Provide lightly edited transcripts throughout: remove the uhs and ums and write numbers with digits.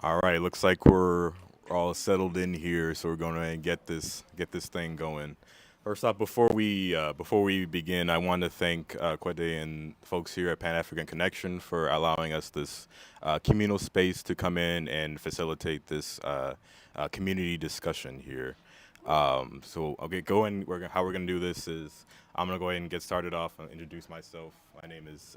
All right, looks like we're all settled in here, so we're gonna get this thing going. First off, before we begin, I want to thank Kwede and folks here at Pan African Connection for allowing us this communal space to come in and facilitate this community discussion here. So okay, going. How we're gonna do this is I'm gonna go ahead and get started off and introduce myself. My name is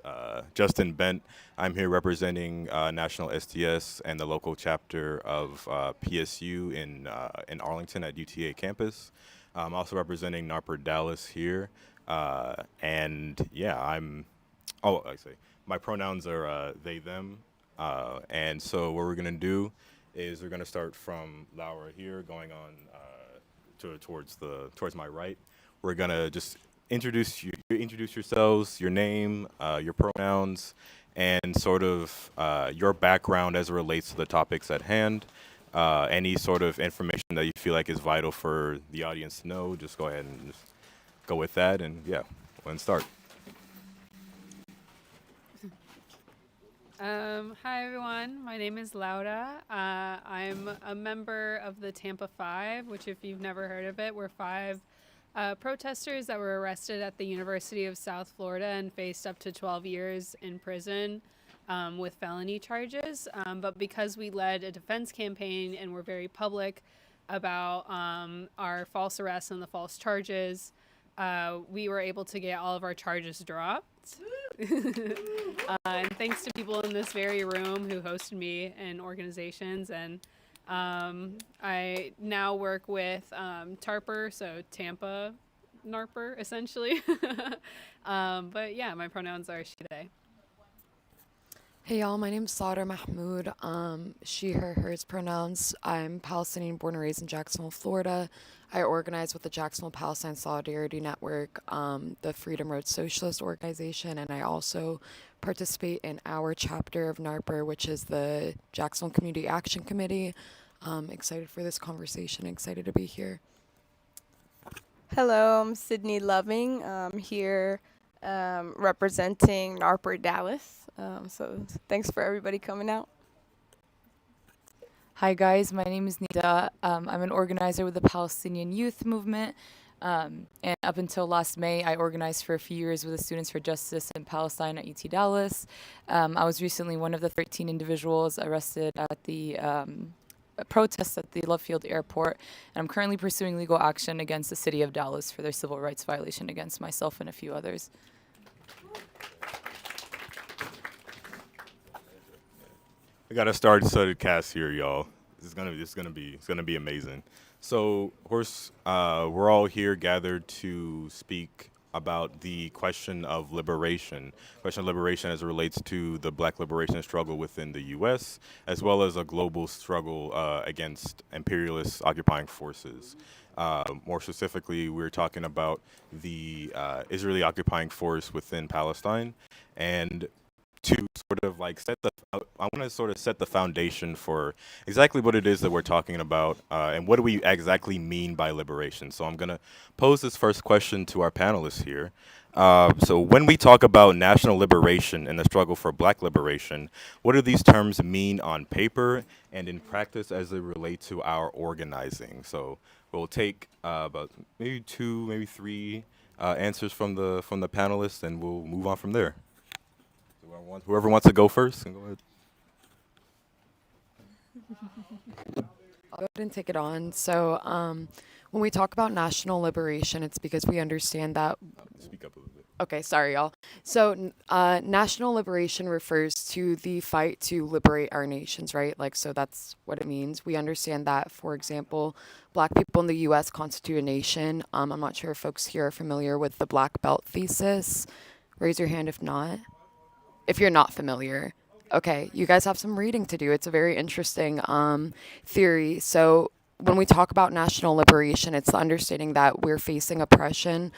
Justin Bent. I'm here representing National STS and the local chapter of PSU in Arlington at UTA campus. I'm also representing NARPR Dallas here, and yeah, I'm. Oh, I say my pronouns are they them, and so what we're gonna do is we're gonna start from Laura here, going on towards my right. We're gonna just introduce yourselves, your name, your pronouns, and sort of your background as it relates to the topics at hand. Any sort of information that you feel like is vital for the audience to know, just go ahead and just go with that, and yeah, let's start. Hi everyone, my name is Laura. I'm a member of the Tampa Five, which if you've never heard of it, we're five protesters that were arrested at the University of South Florida and faced up to 12 years in prison with felony charges. But because we led a defense campaign and were very public about our false arrests and the false charges, we were able to get all of our charges dropped. And thanks to people in this very room who hosted me and organizations. And I now work with TARPR, so Tampa NARPR, essentially. But yeah, my pronouns are she, they. Hey y'all, my name's Sara Mahmoud. She, her, hers pronouns. I'm Palestinian, born and raised in Jacksonville, Florida. I organize with the Jacksonville Palestine Solidarity Network, the Freedom Road Socialist Organization, and I also participate in our chapter of NARPR, which is the Jacksonville Community Action Committee. Excited for this conversation, excited to be here. Hello, I'm Sydney Loving. I'm here representing NARPR Dallas. So thanks for everybody coming out. Hi guys, my name is Nidaa. I'm an organizer with the Palestinian Youth Movement. And up until last May, I organized for a few years with the Students for Justice in Palestine at UT Dallas. I was recently one of the 13 individuals arrested at the protests at the Love Field Airport. And I'm currently pursuing legal action against the city of Dallas for their civil rights violation against myself and a few others. We got a star-studded cast here, y'all. It's gonna be amazing. So, of course, we're all here gathered to speak about the question of liberation as it relates to the Black liberation struggle within the U.S., as well as a global struggle against imperialist occupying forces. More specifically, we're talking about the Israeli occupying force within Palestine, and to sort of like I want to sort of set the foundation for exactly what it is that we're talking about, and what do we exactly mean by liberation. So I'm gonna pose this first question to our panelists here. So when we talk about national liberation and the struggle for Black liberation, what do these terms mean on paper and in practice as they relate to our organizing? So we'll take about maybe two, maybe three answers from the panelists, and we'll move on from there. Whoever wants to go first, can go ahead. I'll go ahead and take it on. So when we talk about national liberation, it's because we understand that. Speak up a little bit. Okay, sorry, y'all. So national liberation refers to the fight to liberate our nations, right? Like, so that's what it means. We understand that, for example, Black people in the U.S. constitute a nation. I'm not sure if folks here are familiar with the Black Belt thesis. Raise your hand if not. If you're not familiar. Okay, you guys have some reading to do. It's a very interesting theory. So when we talk about national liberation, it's the understanding that we're facing oppression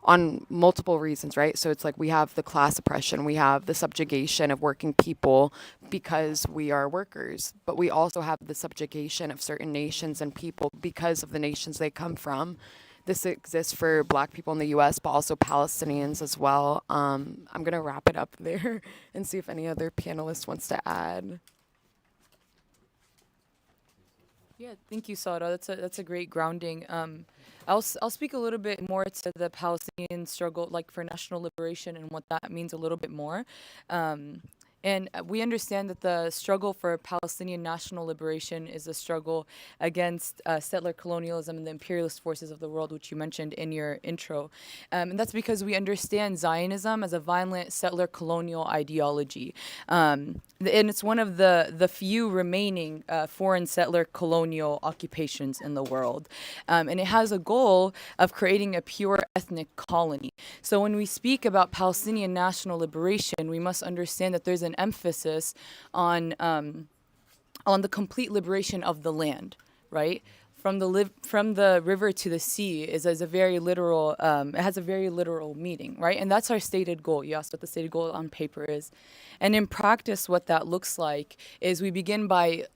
on multiple reasons, right? So it's like we have the class oppression, we have the subjugation of working people because we are workers, but we also have the subjugation of certain nations and people because of the nations they come from. This exists for Black people in the U.S., but also Palestinians as well. I'm going to wrap it up there and see if any other panelist wants to add. Yeah, thank you, Sara. That's a great grounding. I'll speak a little bit more to the Palestinian struggle, like for national liberation, and what that means a little bit more. And we understand that the struggle for Palestinian national liberation is a struggle against settler colonialism and the imperialist forces of the world, which you mentioned in your intro. And that's because we understand Zionism as a violent settler colonial ideology. And it's one of the few remaining foreign settler colonial occupations in the world. And it has a goal of creating a pure ethnic colony. So when we speak about Palestinian national liberation, we must understand that there's an emphasis on the complete liberation of the land, right? From the river to the sea is a very literal. It has a very literal meaning, right? And that's our stated goal. You asked what the stated goal on paper is, and in practice, what that looks like is we begin by,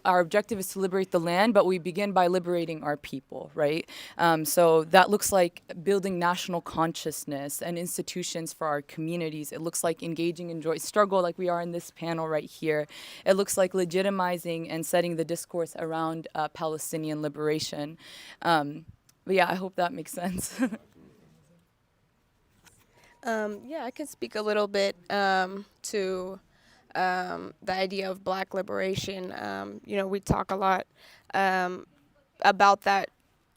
our objective is to liberate the land, but we begin by liberating our people, right? So that looks like building national consciousness and institutions for our communities. It looks like engaging in joint struggle, like we are in this panel right here. It looks like legitimizing and setting the discourse around Palestinian liberation. But yeah, I hope that makes sense. Yeah, I can speak a little bit to the idea of Black liberation. We talk a lot about that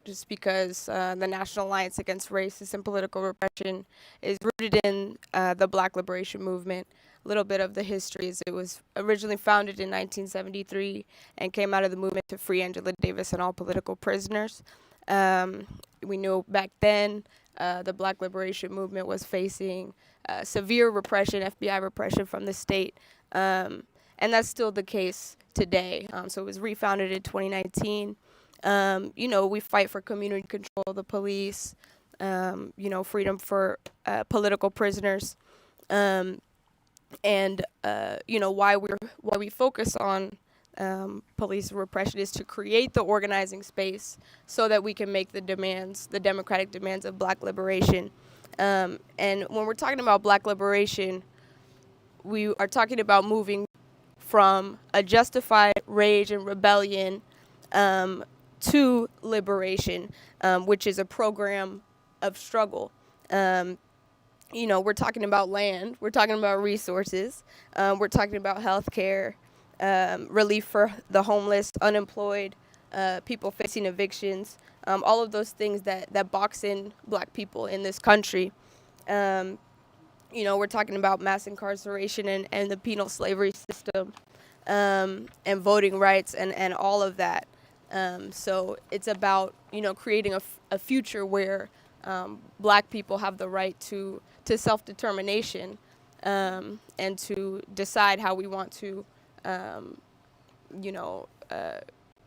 just because the National Alliance Against Racist and Political Repression is rooted in the Black liberation movement. A little bit of the history is it was originally founded in 1973 and came out of the movement to free Angela Davis and all political prisoners. We knew back then the Black liberation movement was facing severe repression, FBI repression from the state, and that's still the case today. So it was refounded in 2019. We fight for community control of the police, freedom for political prisoners, and why we focus on police repression is to create the organizing space so that we can make the democratic demands of Black liberation. And when we're talking about Black liberation, we are talking about moving from a justified rage and rebellion to liberation, which is a program of struggle. We're talking about land, we're talking about resources, we're talking about healthcare, relief for the homeless, unemployed, people facing evictions, all of those things that box in Black people in this country. We're talking about mass incarceration and the penal slavery system, and voting rights and all of that. So it's about, creating a future where Black people have the right to self-determination, and to decide how we want to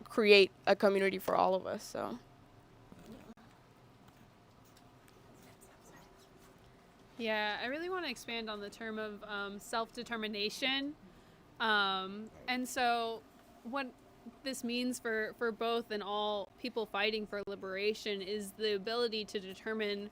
create a community for all of us. So. Yeah, I really want to expand on the term of self-determination. And so what this means for both and all people fighting for liberation is the ability to determine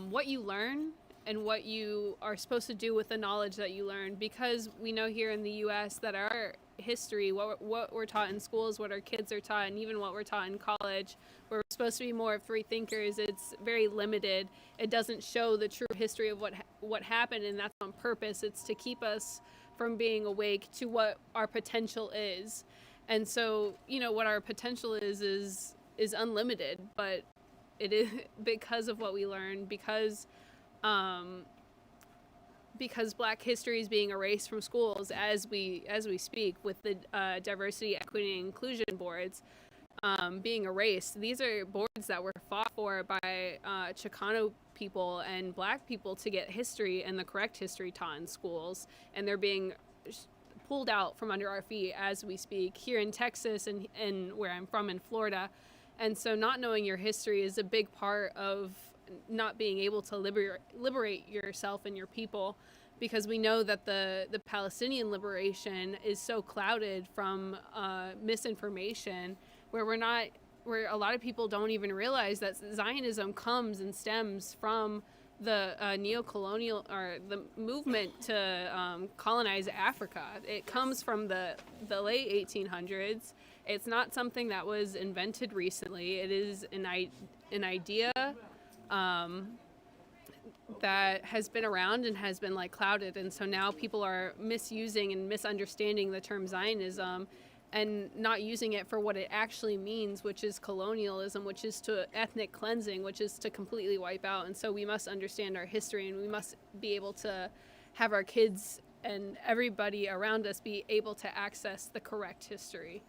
what you learn and what you are supposed to do with the knowledge that you learn, because we know here in the U.S. that our history, what we're taught in schools, what our kids are taught, and even what we're taught in college, where we're supposed to be more free thinkers, it's very limited. It doesn't show the true history of what happened, and that's on purpose. It's to keep us from being awake to what our potential is. And so, what our potential is unlimited, but it is because of what we learn, because Black history is being erased from schools as we speak, with the diversity, equity, and inclusion boards being erased. These are boards that were fought for by Chicano people and Black people to get history and the correct history taught in schools, and they're being pulled out from under our feet as we speak here in Texas and where I'm from in Florida. And so not knowing your history is a big part of not being able to liberate yourself and your people, because we know that the Palestinian liberation is so clouded from misinformation, where a lot of people don't even realize that Zionism comes and stems from the neo-colonial or the movement to colonize Africa. It comes from the late 1800s. It's not something that was invented recently. It is an idea that has been around and has been like clouded, and so now people are misusing and misunderstanding the term Zionism and not using it for what it actually means, which is colonialism, which is to ethnic cleansing, which is to completely wipe out. And so we must understand our history, and we must be able to have our kids and everybody around us be able to access the correct history.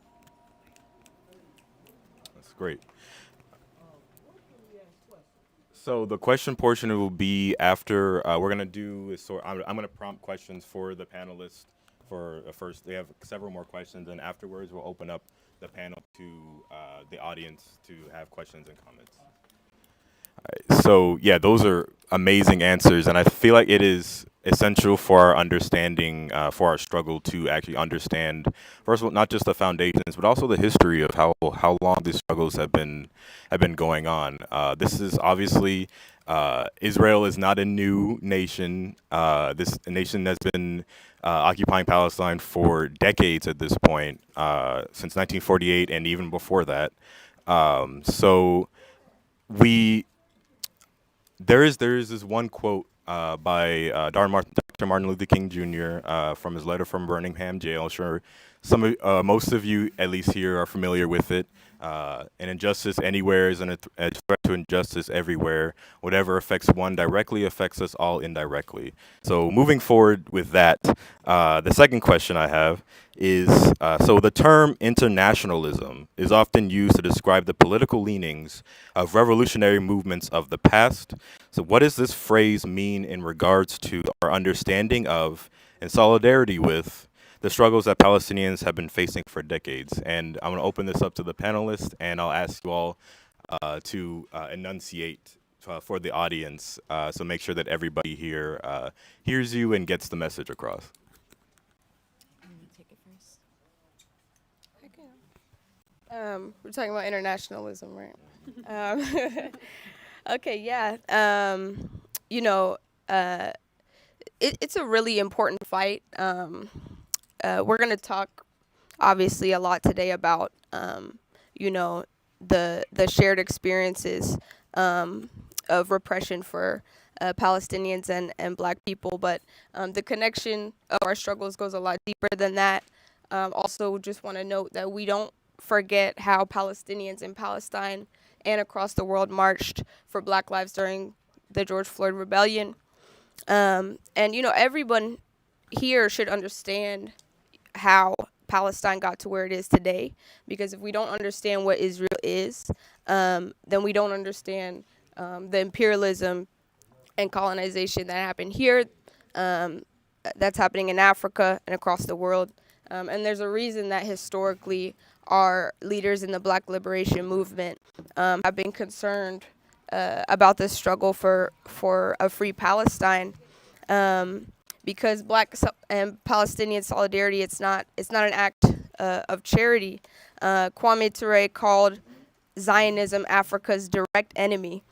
That's great. So the question portion will be after we're gonna do. So I'm gonna prompt questions for the panelists. For first, they have several more questions, and afterwards we'll open up the panel to the audience to have questions and comments. So yeah, those are amazing answers, and I feel like it is essential for our understanding, for our struggle to actually understand, first of all, not just the foundations, but also the history of how long these struggles have been going on. This is obviously Israel is not a new nation. This nation has been occupying Palestine for decades at this point, since 1948 and even before that. So there is this one quote by Dr. Martin Luther King Jr. From his letter from Birmingham jail. I'm sure most of you, at least here, are familiar with it. An injustice anywhere is a threat to injustice everywhere. Whatever affects one directly affects us all indirectly. So moving forward with that, the second question I have is, so the term internationalism is often used to describe the political leanings of revolutionary movements of the past. So what does this phrase mean in regards to our understanding of and solidarity with the struggles that Palestinians have been facing for decades? And I'm going to open this up to the panelists, and I'll ask you all to enunciate for the audience, so make sure that everybody here hears you and gets the message across. Take it first. We're talking about internationalism, right? Okay, yeah. It's a really important fight. We're going to talk, obviously, a lot today about, the shared experiences of repression for Palestinians and Black people, but the connection of our struggles goes a lot deeper than that. Also, just want to note that we don't forget how Palestinians in Palestine and across the world marched for Black lives during the George Floyd rebellion. Everyone here should understand how Palestine got to where it is today, because if we don't understand what Israel is, then we don't understand the imperialism and colonization that happened here, that's happening in Africa and across the world. And there's a reason that historically our leaders in the Black liberation movement have been concerned about this struggle for a free Palestine, because Black and Palestinian solidarity, it's not an act of charity. 𝗣𝗓𝗡𝗟𝗦𝗧𝗦 called Zionism Africa's direct enemy,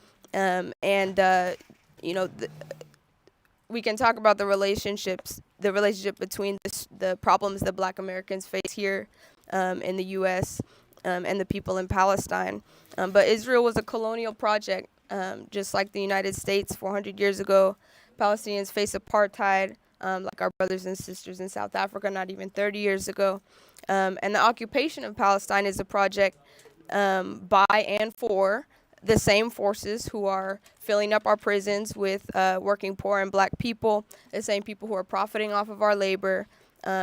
we can talk about the relationship between the problems that Black Americans face here in the U.S. And the people in Palestine. But Israel was a colonial project, just like the United States 400 years ago. Palestinians face apartheid, like our brothers and sisters in South Africa not even 30 years ago. And the occupation of Palestine is a project by and for the same forces who are filling up our prisons with working poor and Black people, the same people who are profiting off of our labor,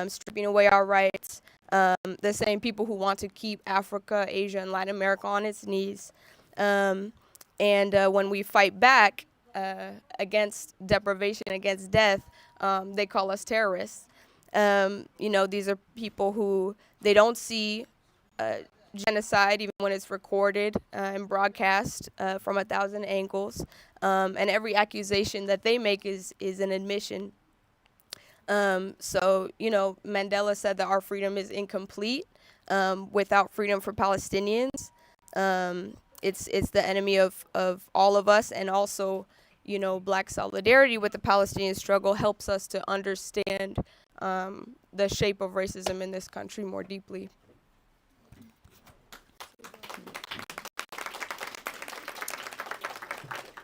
stripping away our rights, the same people who want to keep Africa, Asia, and Latin America on its knees. And when we fight back against deprivation, against death, they call us terrorists. These are people who, they don't see genocide even when it's recorded and broadcast from 1,000 angles. And every accusation that they make is an admission. Mandela said that our freedom is incomplete without freedom for Palestinians. It's the enemy of all of us, and also, Black solidarity with the Palestinian struggle helps us to understand the shape of racism in this country more deeply.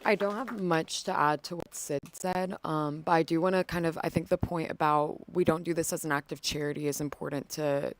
I don't have much to add to what Sid said, but I do want to I think the point about we don't do this as an act of charity is important to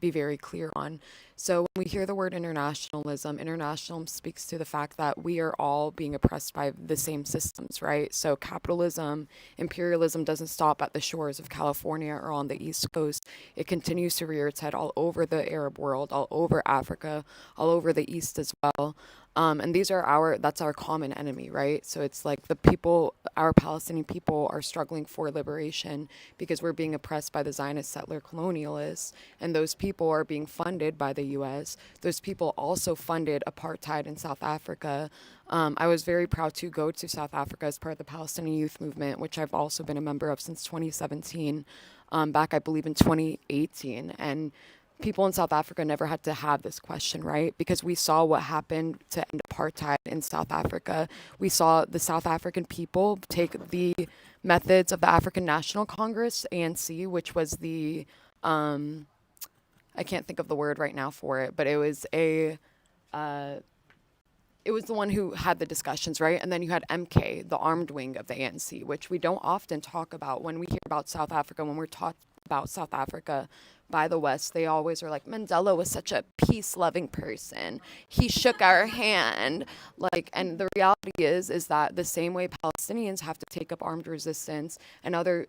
be very clear on. So when we hear the word internationalism, international speaks to the fact that we are all being oppressed by the same systems, right? So capitalism, imperialism doesn't stop at the shores of California or on the East Coast. It continues to rear its head all over the Arab world, all over Africa, all over the East as well. And that's our common enemy, right? So it's like our Palestinian people are struggling for liberation because we're being oppressed by the Zionist settler colonialists, and those people are being funded by the U.S. Those people also funded apartheid in South Africa. I was very proud to go to South Africa as part of the Palestinian Youth Movement, which I've also been a member of since 2017, back I believe in 2018, and people in South Africa never had to have this question, right? Because we saw what happened to end apartheid in South Africa. We saw the South African people take the methods of the African National Congress, ANC, which was the, I can't think of the word right now for it, but it was it was the one who had the discussions, right? And then you had MK, the armed wing of the ANC, which we don't often talk about when we hear about South Africa. When we're taught about South Africa by the West, they always are like, Mandela was such a peace-loving person. He shook our hand. And the reality is that the same way Palestinians have to take up armed resistance and other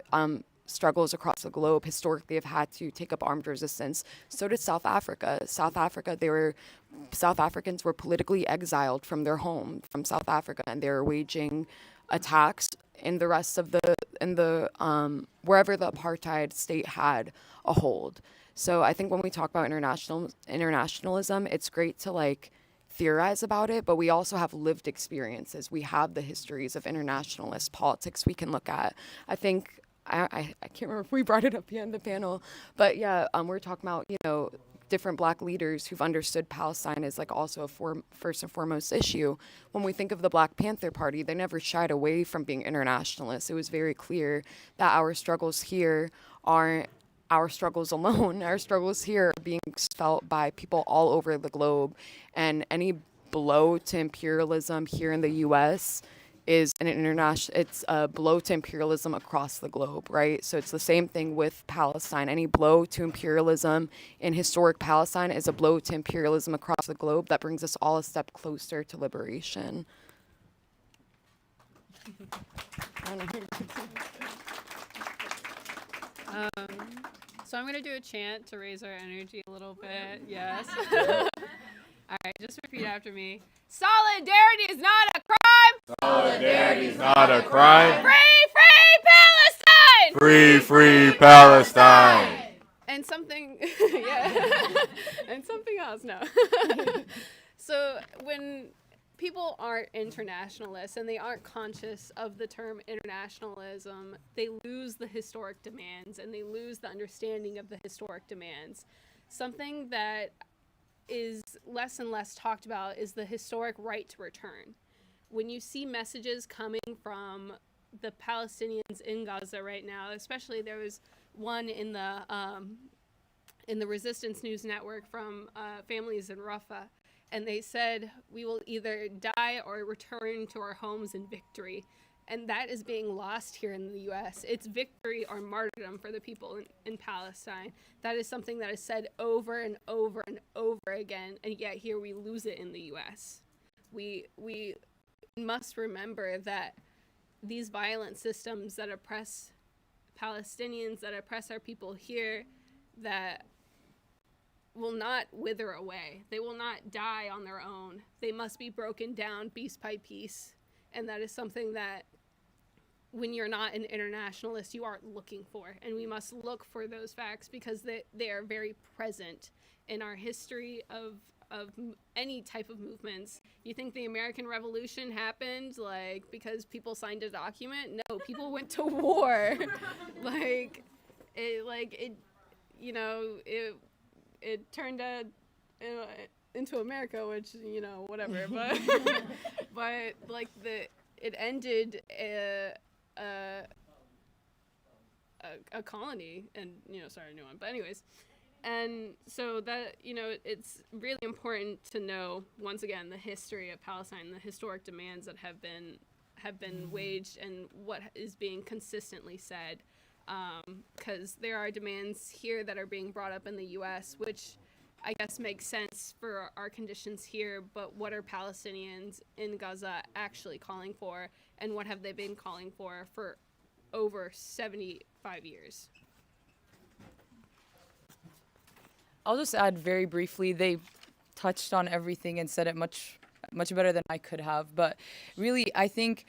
struggles across the globe historically have had to take up armed resistance, so did South Africa. South Africans were politically exiled from their home, from South Africa, and they were waging attacks in the rest of wherever the apartheid state had a hold. So I think when we talk about internationalism, it's great to theorize about it, but we also have lived experiences. We have the histories of internationalist politics we can look at. I think I can't remember if we brought it up here in the panel, but yeah, we're talking about, different Black leaders who've understood Palestine as also a first and foremost issue. When we think of the Black Panther Party, they never shied away from being internationalists. It was very clear that our struggles here aren't our struggles alone. Our struggles here are being felt by people all over the globe, and any blow to imperialism here in the U.S. is it's a blow to imperialism across the globe, right? So it's the same thing with Palestine. Any blow to imperialism in historic Palestine is a blow to imperialism across the globe that brings us all a step closer to liberation. So I'm going to do a chant to raise our energy a little bit. Yes. All right, just repeat after me. Solidarity is not a crime. Solidarity is not a crime. Free, free Palestine. Free, free Palestine. And something, yeah, and something else, no. So when people aren't internationalists and they aren't conscious of the term internationalism, they lose the historic demands and they lose the understanding of the historic demands. Something that is less and less talked about is the historic right to return. When you see messages coming from the Palestinians in Gaza right now, especially there was one in the Resistance News Network from families in Rafah, and they said, we will either die or return to our homes in victory. And that is being lost here in the U.S. It's victory or martyrdom for the people in Palestine. That is something that is said over and over and over again, and yet here we lose it in the U.S. We must remember that these violent systems that oppress Palestinians, that oppress our people here, that will not wither away. They will not die on their own. They must be broken down piece by piece. And that is something that when you're not an internationalist, you aren't looking for. And we must look for those facts because they are very present in our history of any type of movements. You think the American Revolution happened because people signed a document? No, people went to war. It turned into America, which, whatever. But it ended a colony and, started a new one. But anyways, and so that, it's really important to know, once again, the history of Palestine, the historic demands that have been waged, and what is being consistently said, because there are demands here that are being brought up in the U.S., which I guess makes sense for our conditions here, but what are Palestinians in Gaza actually calling for, and what have they been calling for over 75 years? I'll just add very briefly, they touched on everything and said it much better than I could have. But really, I think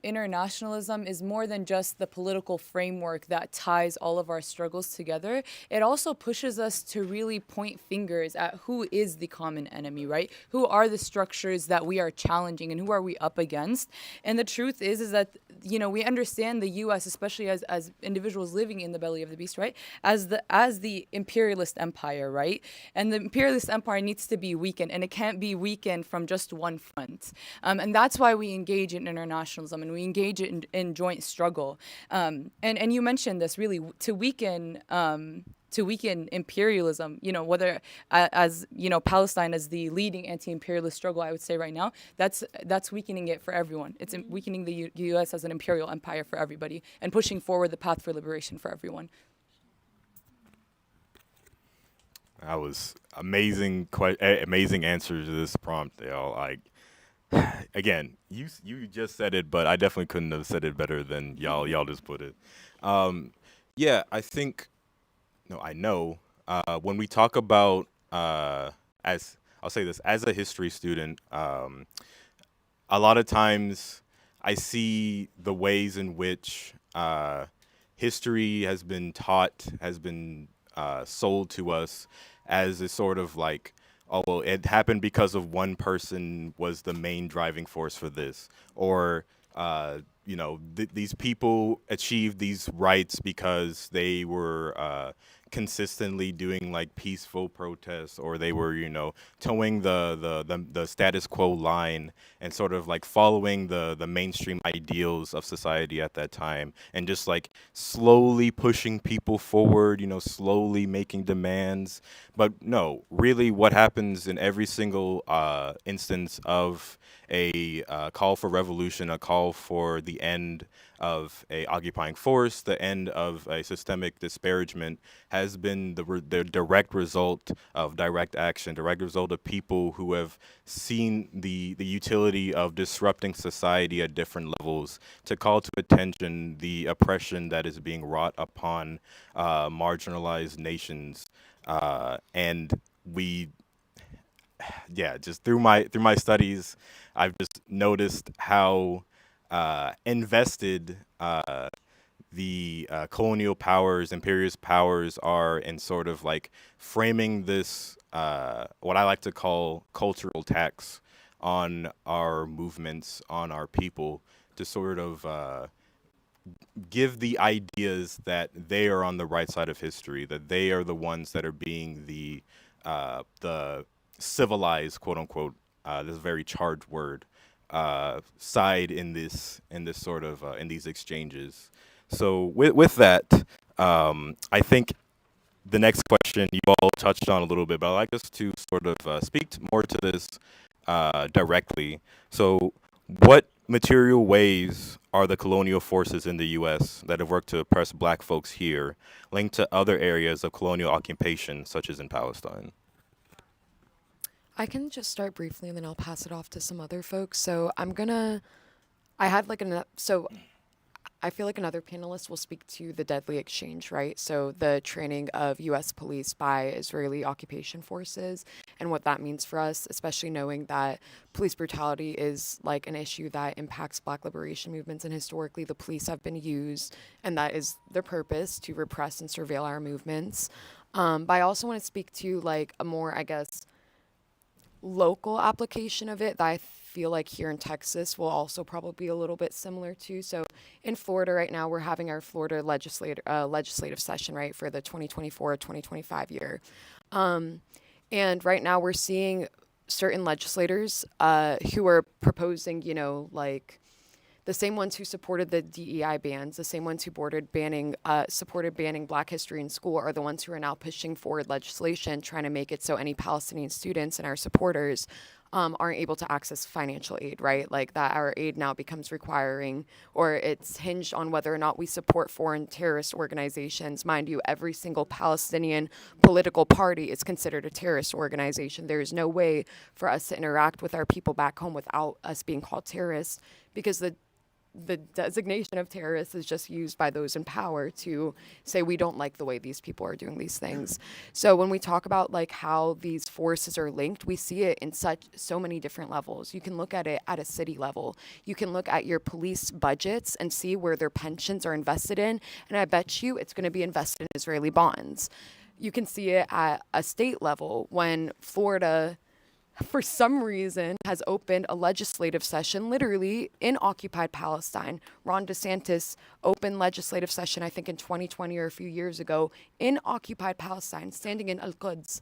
internationalism is more than just the political framework that ties all of our struggles together. It also pushes us to really point fingers at who is the common enemy, right? Who are the structures that we are challenging, and who are we up against? And the truth is that, we understand the U.S., especially as individuals living in the belly of the beast, right? As the imperialist empire, right? And the imperialist empire needs to be weakened, and it can't be weakened from just one front. And that's why we engage in internationalism, and we engage in joint struggle. And you mentioned this, really, to weaken imperialism, whether as Palestine as the leading anti-imperialist struggle, I would say right now, that's weakening it for everyone. It's weakening the U.S. as an imperial empire for everybody, and pushing forward the path for liberation for everyone. That was amazing answers to this prompt, y'all. Again, you just said it, but I definitely couldn't have said it better than y'all just put it. Yeah, I know. When we talk about, as I'll say this, as a history student, a lot of times I see the ways in which history has been taught, has been sold to us as a sort of like, oh, well, it happened because of one person was the main driving force for this. Or, these people achieved these rights because they were consistently doing like peaceful protests, or they were, towing the status quo line and sort of like following the mainstream ideals of society at that time, and just like slowly pushing people forward, slowly making demands. But no, really what happens in every single instance of a call for revolution, a call for the end of a occupying force, the end of a systemic disparagement, has been the direct result of direct action, direct result of people who have seen the utility of disrupting society at different levels to call to attention the oppression that is being wrought upon marginalized nations. And just through my studies, I've just noticed how invested the colonial powers, imperialist powers are in sort of like framing this, what I like to call cultural tax on our movements, on our people, to sort of give the ideas that they are on the right side of history, that they are the ones that are being the civilized, quote unquote, this very charged word, side in this sort of in these exchanges. So with that, I think the next question you all touched on a little bit, but I'd like us to sort of speak more to this directly. So what material ways are the colonial forces in the U.S. that have worked to oppress Black folks here linked to other areas of colonial occupation, such as in Palestine? I can just start briefly, and then I'll pass it off to some other folks. So I feel like another panelist will speak to the deadly exchange, right? So the training of U.S. police by Israeli occupation forces and what that means for us, especially knowing that police brutality is like an issue that impacts Black liberation movements, and historically the police have been used, and that is their purpose, to repress and surveil our movements. But I also want to speak to like a more, I guess, local application of it that I feel like here in Texas will also probably be a little bit similar to. So in Florida right now, we're having our Florida legislative session, right, for the 2024-2025 year. And right now we're seeing certain legislators who are proposing, the same ones who supported the DEI bans, the same ones who supported banning Black history in school are the ones who are now pushing forward legislation trying to make it so any Palestinian students and our supporters aren't able to access financial aid, right? Like that our aid now becomes requiring, or it's hinged on whether or not we support foreign terrorist organizations. Mind you, every single Palestinian political party is considered a terrorist organization. There is no way for us to interact with our people back home without us being called terrorists, because the designation of terrorists is just used by those in power to say we don't like the way these people are doing these things. So when we talk about like how these forces are linked, we see it in so many different levels. You can look at it at a city level. You can look at your police budgets and see where their pensions are invested in, and I bet you it's going to be invested in Israeli bonds. You can see it at a state level when Florida, for some reason, has opened a legislative session literally in occupied Palestine. Ron DeSantis opened legislative session, I think in 2020 or a few years ago, in occupied Palestine, standing in Al-Quds.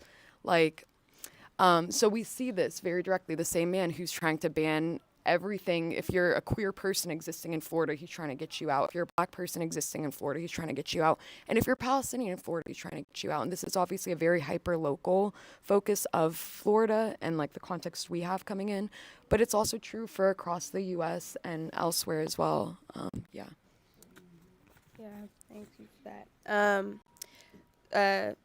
So we see this very directly. The same man who's trying to ban everything. If you're a queer person existing in Florida, he's trying to get you out. If you're a Black person existing in Florida, he's trying to get you out. And if you're Palestinian in Florida, he's trying to get you out. And this is obviously a very hyper-local focus of Florida and like the context we have coming in. But it's also true for across the U.S. and elsewhere as well. Yeah, thank you for that.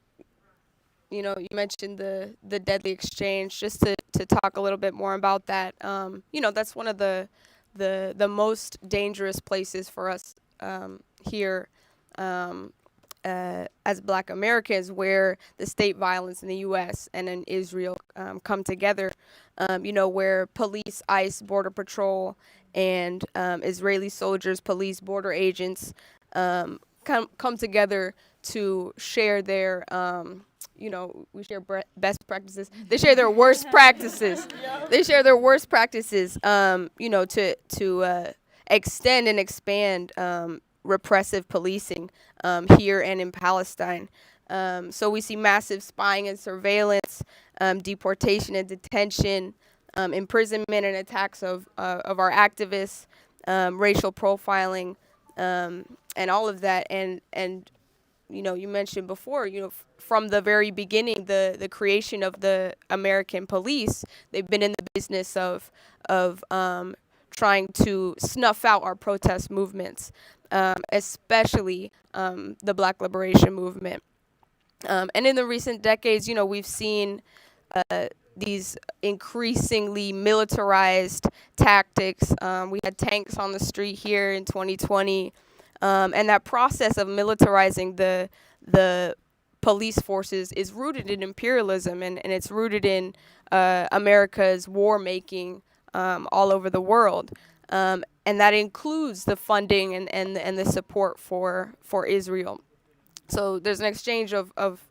You mentioned the deadly exchange. Just to talk a little bit more about that, that's one of the most dangerous places for us here as Black Americans, where the state violence in the U.S. and in Israel come together. Where police, ICE, Border Patrol, and Israeli soldiers, police, border agents come together to share their we share best practices. They share their worst practices. They share their worst practices, to extend and expand repressive policing here and in Palestine. So we see massive spying and surveillance, deportation and detention, imprisonment and attacks of our activists, racial profiling, and all of that. And you mentioned before, from the very beginning, the creation of the American police, they've been in the business of trying to snuff out our protest movements, especially the Black liberation movement. And in the recent decades, we've seen these increasingly militarized tactics. We had tanks on the street here in 2020. And that process of militarizing the police forces is rooted in imperialism, and it's rooted in America's war making all over the world. And that includes the funding and the support for Israel. So there's an exchange of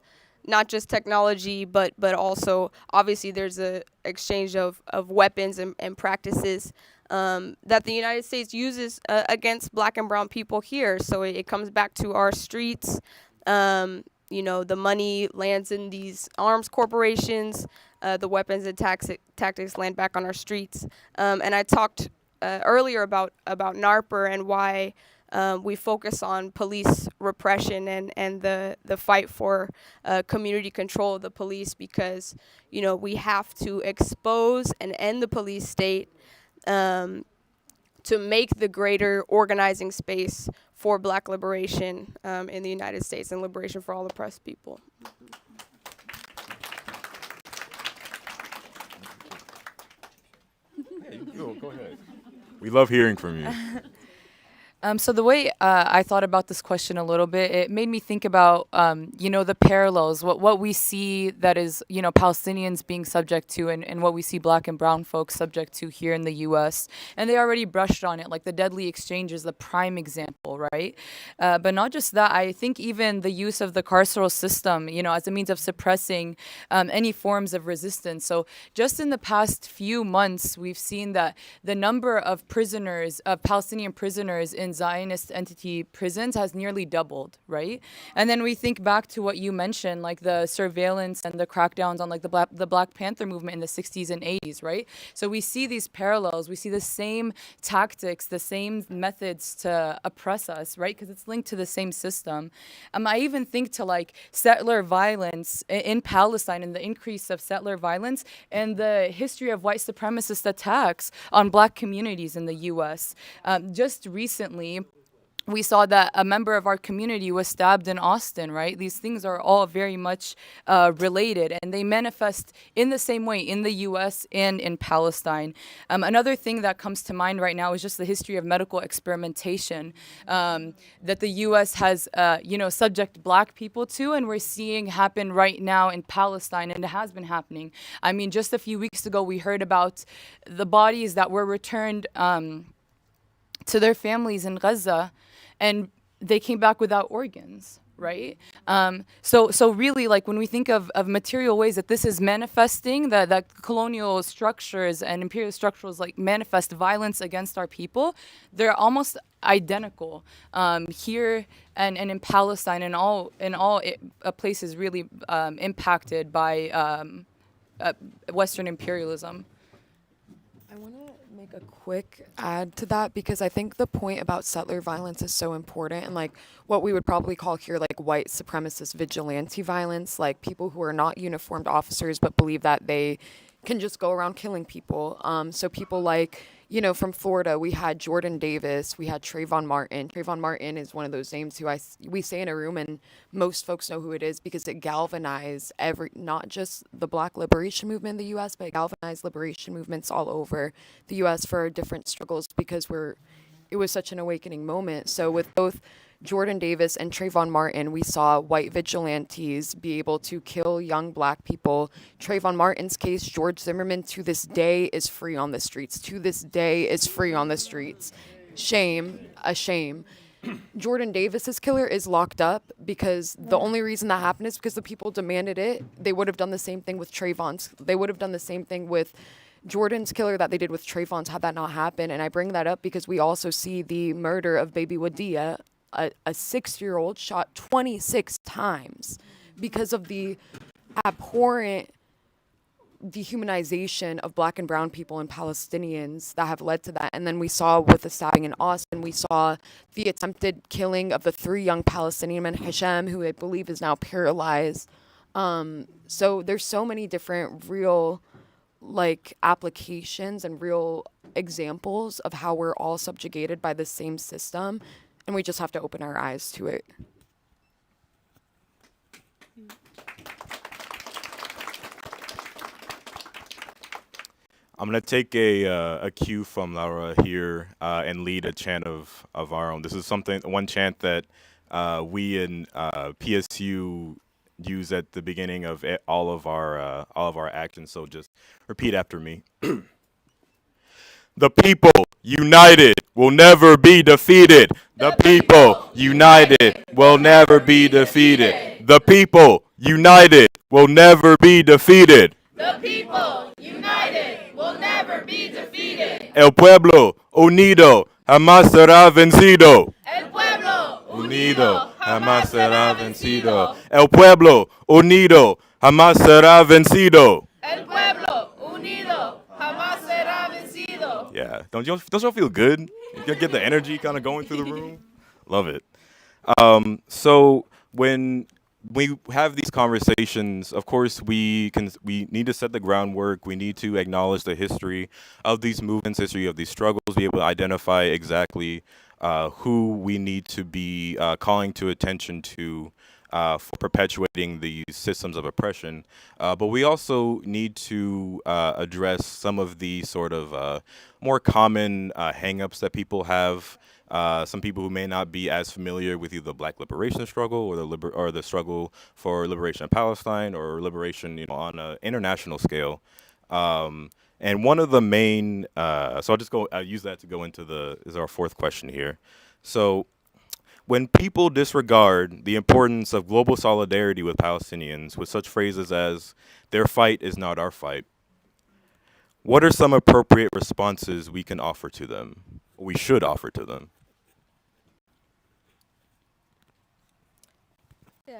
not just technology, but also obviously there's a exchange of weapons and practices that the United States uses against Black and brown people here. So it comes back to our streets. The money lands in these arms corporations. The weapons and tactics land back on our streets. And I talked earlier about NARPR and why we focus on police repression and the fight for community control of the police, because we have to expose and end the police state to make the greater organizing space for Black liberation in the United States and liberation for all oppressed people. Hey, go ahead. We love hearing from you. So the way I thought about this question a little bit, it made me think about, the parallels, what we see that is, Palestinians being subject to and what we see Black and brown folks subject to here in the U.S. And they already brushed on it, like the deadly exchange is the prime example, right? But not just that, I think even the use of the carceral system, as a means of suppressing any forms of resistance. So just in the past few months, we've seen that the number of prisoners, of Palestinian prisoners in Palestinian Zionist entity prisons has nearly doubled, right? And then we think back to what you mentioned, like the surveillance and the crackdowns on like the Black Panther movement in the 60s and 80s, right? So we see these parallels. We see the same tactics, the same methods to oppress us, right? Because it's linked to the same system. I even think to like settler violence in Palestine and the increase of settler violence and the history of white supremacist attacks on Black communities in the U.S. Just recently, we saw that a member of our community was stabbed in Austin, right? These things are all very much related, and they manifest in the same way in the U.S. and in Palestine. Another thing that comes to mind right now is just the history of medical experimentation that the U.S. has, subject Black people to, and we're seeing happen right now in Palestine, and it has been happening. I mean, just a few weeks ago, we heard about the bodies that were returned to their families in Gaza, and they came back without organs, right? So really, like when we think of material ways that this is manifesting, that colonial structures and imperial structures like manifest violence against our people, they're almost identical here and in Palestine and all places really impacted by Western imperialism. I want to make a quick add to that because I think the point about settler violence is so important, and like what we would probably call here like white supremacist vigilante violence, like people who are not uniformed officers but believe that they can just go around killing people. So people like, from Florida, we had Jordan Davis, we had Trayvon Martin. Trayvon Martin is one of those names who we say in a room and most folks know who it is because it galvanized not just the Black liberation movement in the U.S., but it galvanized liberation movements all over the U.S. for different struggles because it was such an awakening moment. So with both Jordan Davis and Trayvon Martin, we saw white vigilantes be able to kill young Black people. Trayvon Martin's case, George Zimmerman, to this day is free on the streets. Shame, a shame. Jordan Davis's killer is locked up because the only reason that happened is because the people demanded it. They would have done the same thing with Trayvon's. They would have done the same thing with Jordan's killer that they did with Trayvon's had that not happened. And I bring that up because we also see the murder of baby Wadia, a 6-year-old shot 26 times because of the abhorrent dehumanization of Black and brown people and Palestinians that have led to that. And then we saw with the stabbing in Austin, we saw the attempted killing of the 3 young Palestinian men, Hisham, who I believe is now paralyzed. So there's so many different real applications and real examples of how we're all subjugated by the same system. And we just have to open our eyes to it. I'm going to take a cue from Laura here and lead a chant of our own. This is one chant that we in PSU use at the beginning of all of our actions. So just repeat after me. The people united will never be defeated. The people united will never be defeated. The people united will never be defeated. The people united will never be defeated. El pueblo unido jamás será vencido. El pueblo Unido jamás será vencido. El pueblo unido jamás será vencido. El pueblo unido jamás será vencido. Yeah, don't y'all feel good? You get the energy kind of going through the room. Love it. So when we have these conversations, of course, we need to set the groundwork. We need to acknowledge the history of these movements, history of these struggles, be able to identify exactly who we need to be calling to attention to for perpetuating these systems of oppression. But we also need to address some of the sort of more common hang-ups that people have. Some people who may not be as familiar with either the Black liberation struggle or the struggle for liberation of Palestine or liberation, on an international scale. And one of the main, so I'll use that to go into is our fourth question here. So when people disregard the importance of global solidarity with Palestinians with such phrases as "their fight is not our fight," what are some appropriate responses we can offer to them? We should offer to them.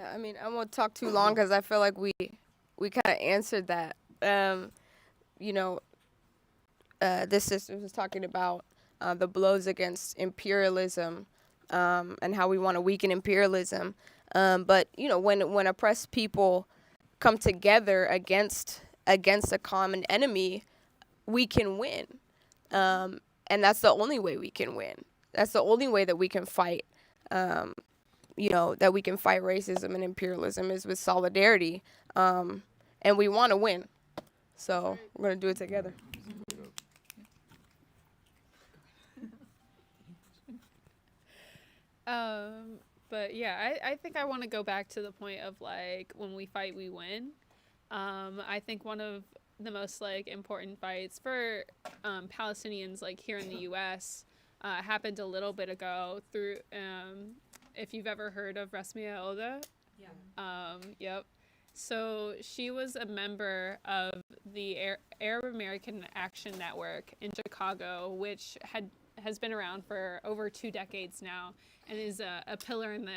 Yeah, I mean, I won't talk too long because I feel like we kind of answered that. You know, this sister was talking about the blows against imperialism and how we want to weaken imperialism. But you know, when oppressed people come together against a common enemy, we can win, and that's the only way we can win. That's the only way that we can fight. You know, that we can fight racism and imperialism is with solidarity, and we want to win. So we're gonna do it together. But yeah, I think I want to go back to the point of like when we fight, we win. I think one of the most like important fights for Palestinians like here in the U.S. Happened a little bit ago through if you've ever heard of 𝗣𝗡𝗟𝗦𝗧𝗦. Yeah. Yep. So she was a member of the Arab American Action Network in Chicago, which has been around for over 2 decades now, and is a pillar in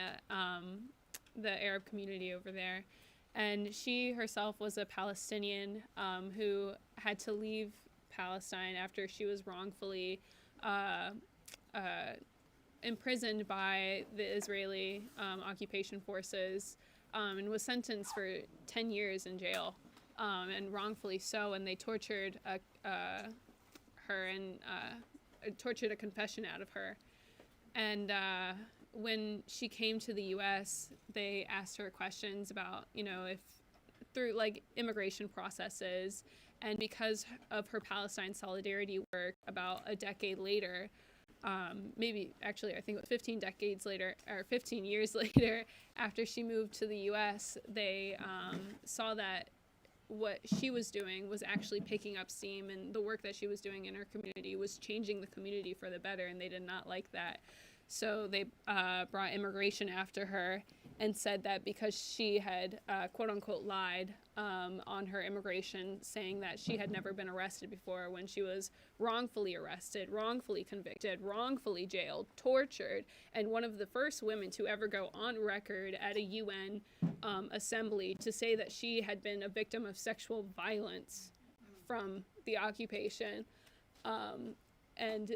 the Arab community over there. And she herself was a Palestinian who had to leave Palestine after she was wrongfully imprisoned by the Israeli occupation forces and was sentenced for 10 years in jail, and wrongfully so. And they tortured her and tortured a confession out of her. And when she came to the U.S., they asked her questions about, you know, if through like immigration processes. And because of her Palestine solidarity work, about a decade later, maybe actually I think 15 decades later, or 15 years later, after she moved to the U.S., they saw that what she was doing was actually picking up steam, and the work that she was doing in her community was changing the community for the better, and they did not like that. So they brought immigration after her and said that because she had quote unquote lied on her immigration, saying that she had never been arrested before, when she was wrongfully arrested, wrongfully convicted, wrongfully jailed, tortured, and one of the first women to ever go on record at a UN assembly to say that she had been a victim of sexual violence from the occupation. And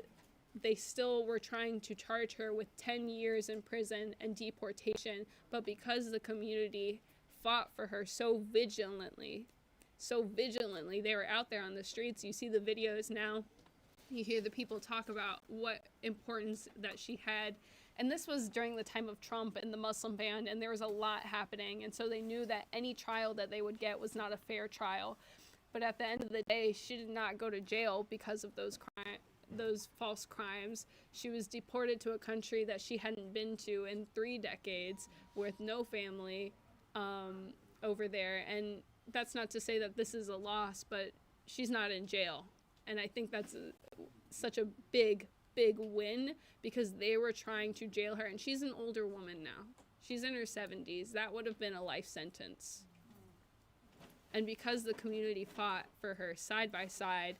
they still were trying to charge her with 10 years in prison and deportation, but because the community fought for her so vigilantly, they were out there on the streets. You see the videos now, you hear the people talk about what importance that she had. And this was during the time of Trump and the Muslim ban, and there was a lot happening, and so they knew that any trial that they would get was not a fair trial. But at the end of the day, she did not go to jail because of those false crimes. She was deported to a country that she hadn't been to in 3 decades, with no family over there. And that's not to say that this is a loss, but she's not in jail. And I think that's such a big win, because they were trying to jail her, and she's an older woman now. She's in her 70s. That would have been a life sentence. And because the community fought for her side by side,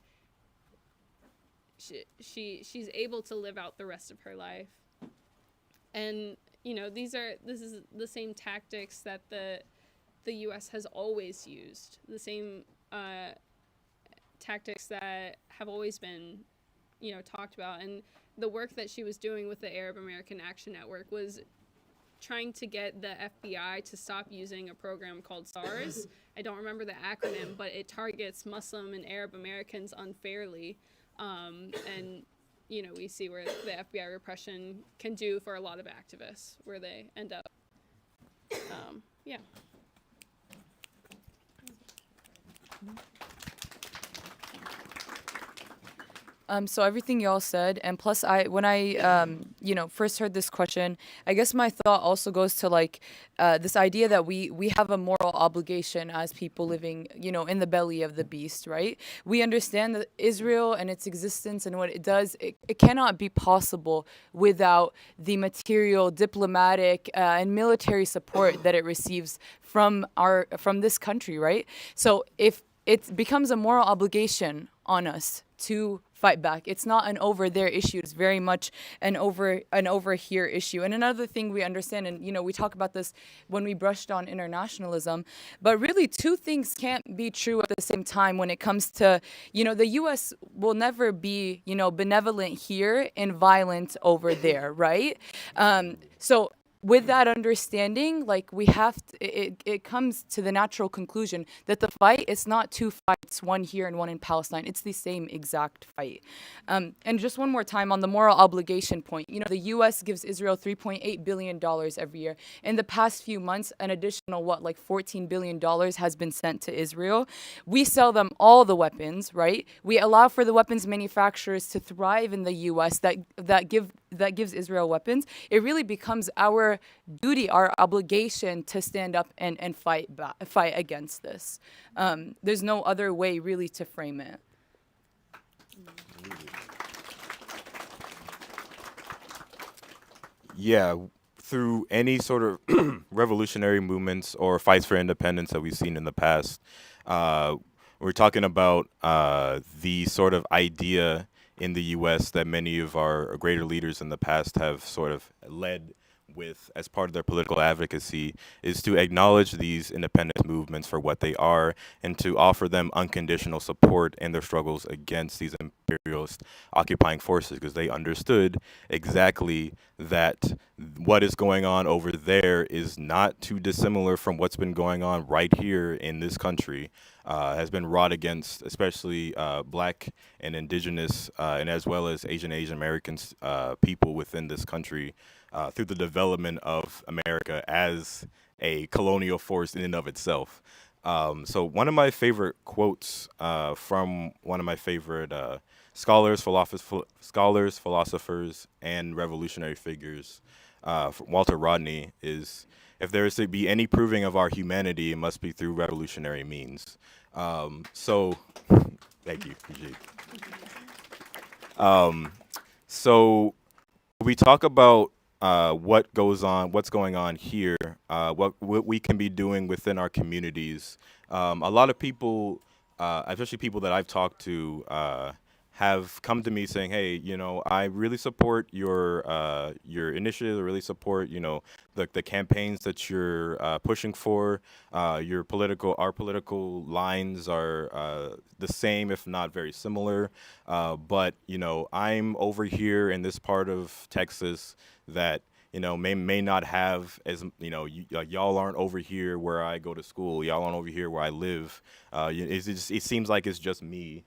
she's able to live out the rest of her life. And you know, this is the same tactics that the U.S. has always used, the same tactics that have always been, you know, talked about. And the work that she was doing with the Arab American Action Network was trying to get the FBI to stop using a program called SARS. I don't remember the acronym, but it targets Muslim and Arab Americans unfairly. And, you know, we see where the FBI repression can do for a lot of activists, where they end up, yeah. So everything y'all said, and plus when I first heard this question, I guess my thought also goes to like this idea that we have a moral obligation as people living, you know, in the belly of the beast, right? We understand that Israel and its existence and what it does, it cannot be possible without the material, diplomatic, and military support that it receives from this country, right? So if it becomes a moral obligation on us to fight back. It's not an over there issue. It's very much an over here issue. And another thing we understand, and we talk about this when we brushed on internationalism, but really two things can't be true at the same time when it comes to, the U.S. will never be, benevolent here and violent over there, right? So with that understanding, we have to, it comes to the natural conclusion that the fight is not two fights, one here and one in Palestine. It's the same exact fight. And just one more time on the moral obligation point, the U.S. gives Israel $3.8 billion every year. In the past few months, an additional, $14 billion has been sent to Israel. We sell them all the weapons, right? We allow for the weapons manufacturers to thrive in the U.S. that gives Israel weapons. It really becomes our duty, our obligation to stand up and fight against this. There's no other way really to frame it. Yeah, through any sort of revolutionary movements or fights for independence that we've seen in the past, we're talking about the sort of idea in the U.S. that many of our greater leaders in the past have sort of led with as part of their political advocacy, is to acknowledge these independence movements for what they are and to offer them unconditional support in their struggles against these imperialist occupying forces, because they understood exactly that what is going on over there is not too dissimilar from what's been going on right here in this country. Has been wrought against, especially Black and Indigenous, and as well as Asian Americans, people within this country, through the development of America as a colonial force in and of itself. So one of my favorite quotes from one of my favorite scholars, philosophers, and revolutionary figures, Walter Rodney, is, "If there is to be any proving of our humanity, it must be through revolutionary means." So, thank you, Brigitte. So we talk about what's going on here, what we can be doing within our communities. A lot of people, especially people that I've talked to, have come to me saying, "Hey, I really support your initiative. I really support, the campaigns that you're pushing for. Our political lines are the same, if not very similar. But I'm over here in this part of Texas that may not have as y'all aren't over here where I go to school. Y'all aren't over here where I live. It seems like it's just me."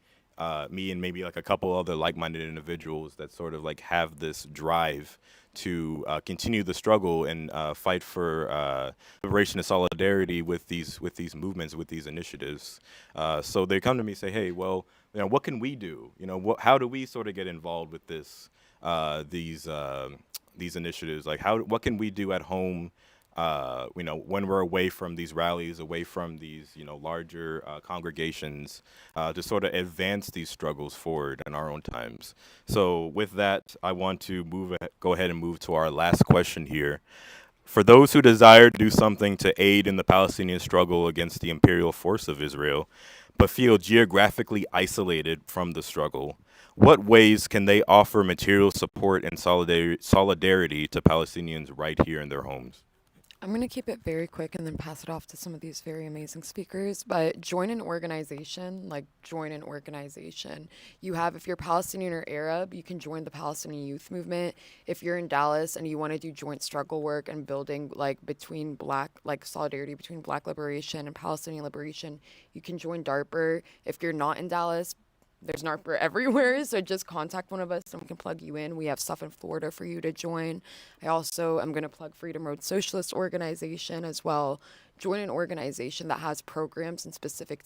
Me and maybe like a couple other like-minded individuals that sort of have this drive to continue the struggle and fight for liberation and solidarity with these movements, with these initiatives. So they come to me and say, "Hey, well, what can we do? How do we sort of get involved with these initiatives? What can we do at home? When we're away from these rallies, away from these, larger congregations, to sort of advance these struggles forward in our own times." So with that, I want to go ahead and move to our last question here. For those who desire to do something to aid in the Palestinian struggle against the imperial force of Israel, but feel geographically isolated from the struggle, what ways can they offer material support and solidarity to Palestinians right here in their homes? I'm going to keep it very quick and then pass it off to some of these very amazing speakers. But join an organization, You have, if you're Palestinian or Arab, you can join the Palestinian Youth Movement. If you're in Dallas and you want to do joint struggle work and building between solidarity between Black liberation and Palestinian liberation, you can join DARPA. If you're not in Dallas, there's NARPA everywhere, so just contact one of us and we can plug you in. We have stuff in Florida for you to join. I also am going to plug Freedom Road Socialist Organization as well. Join an organization that has programs and specific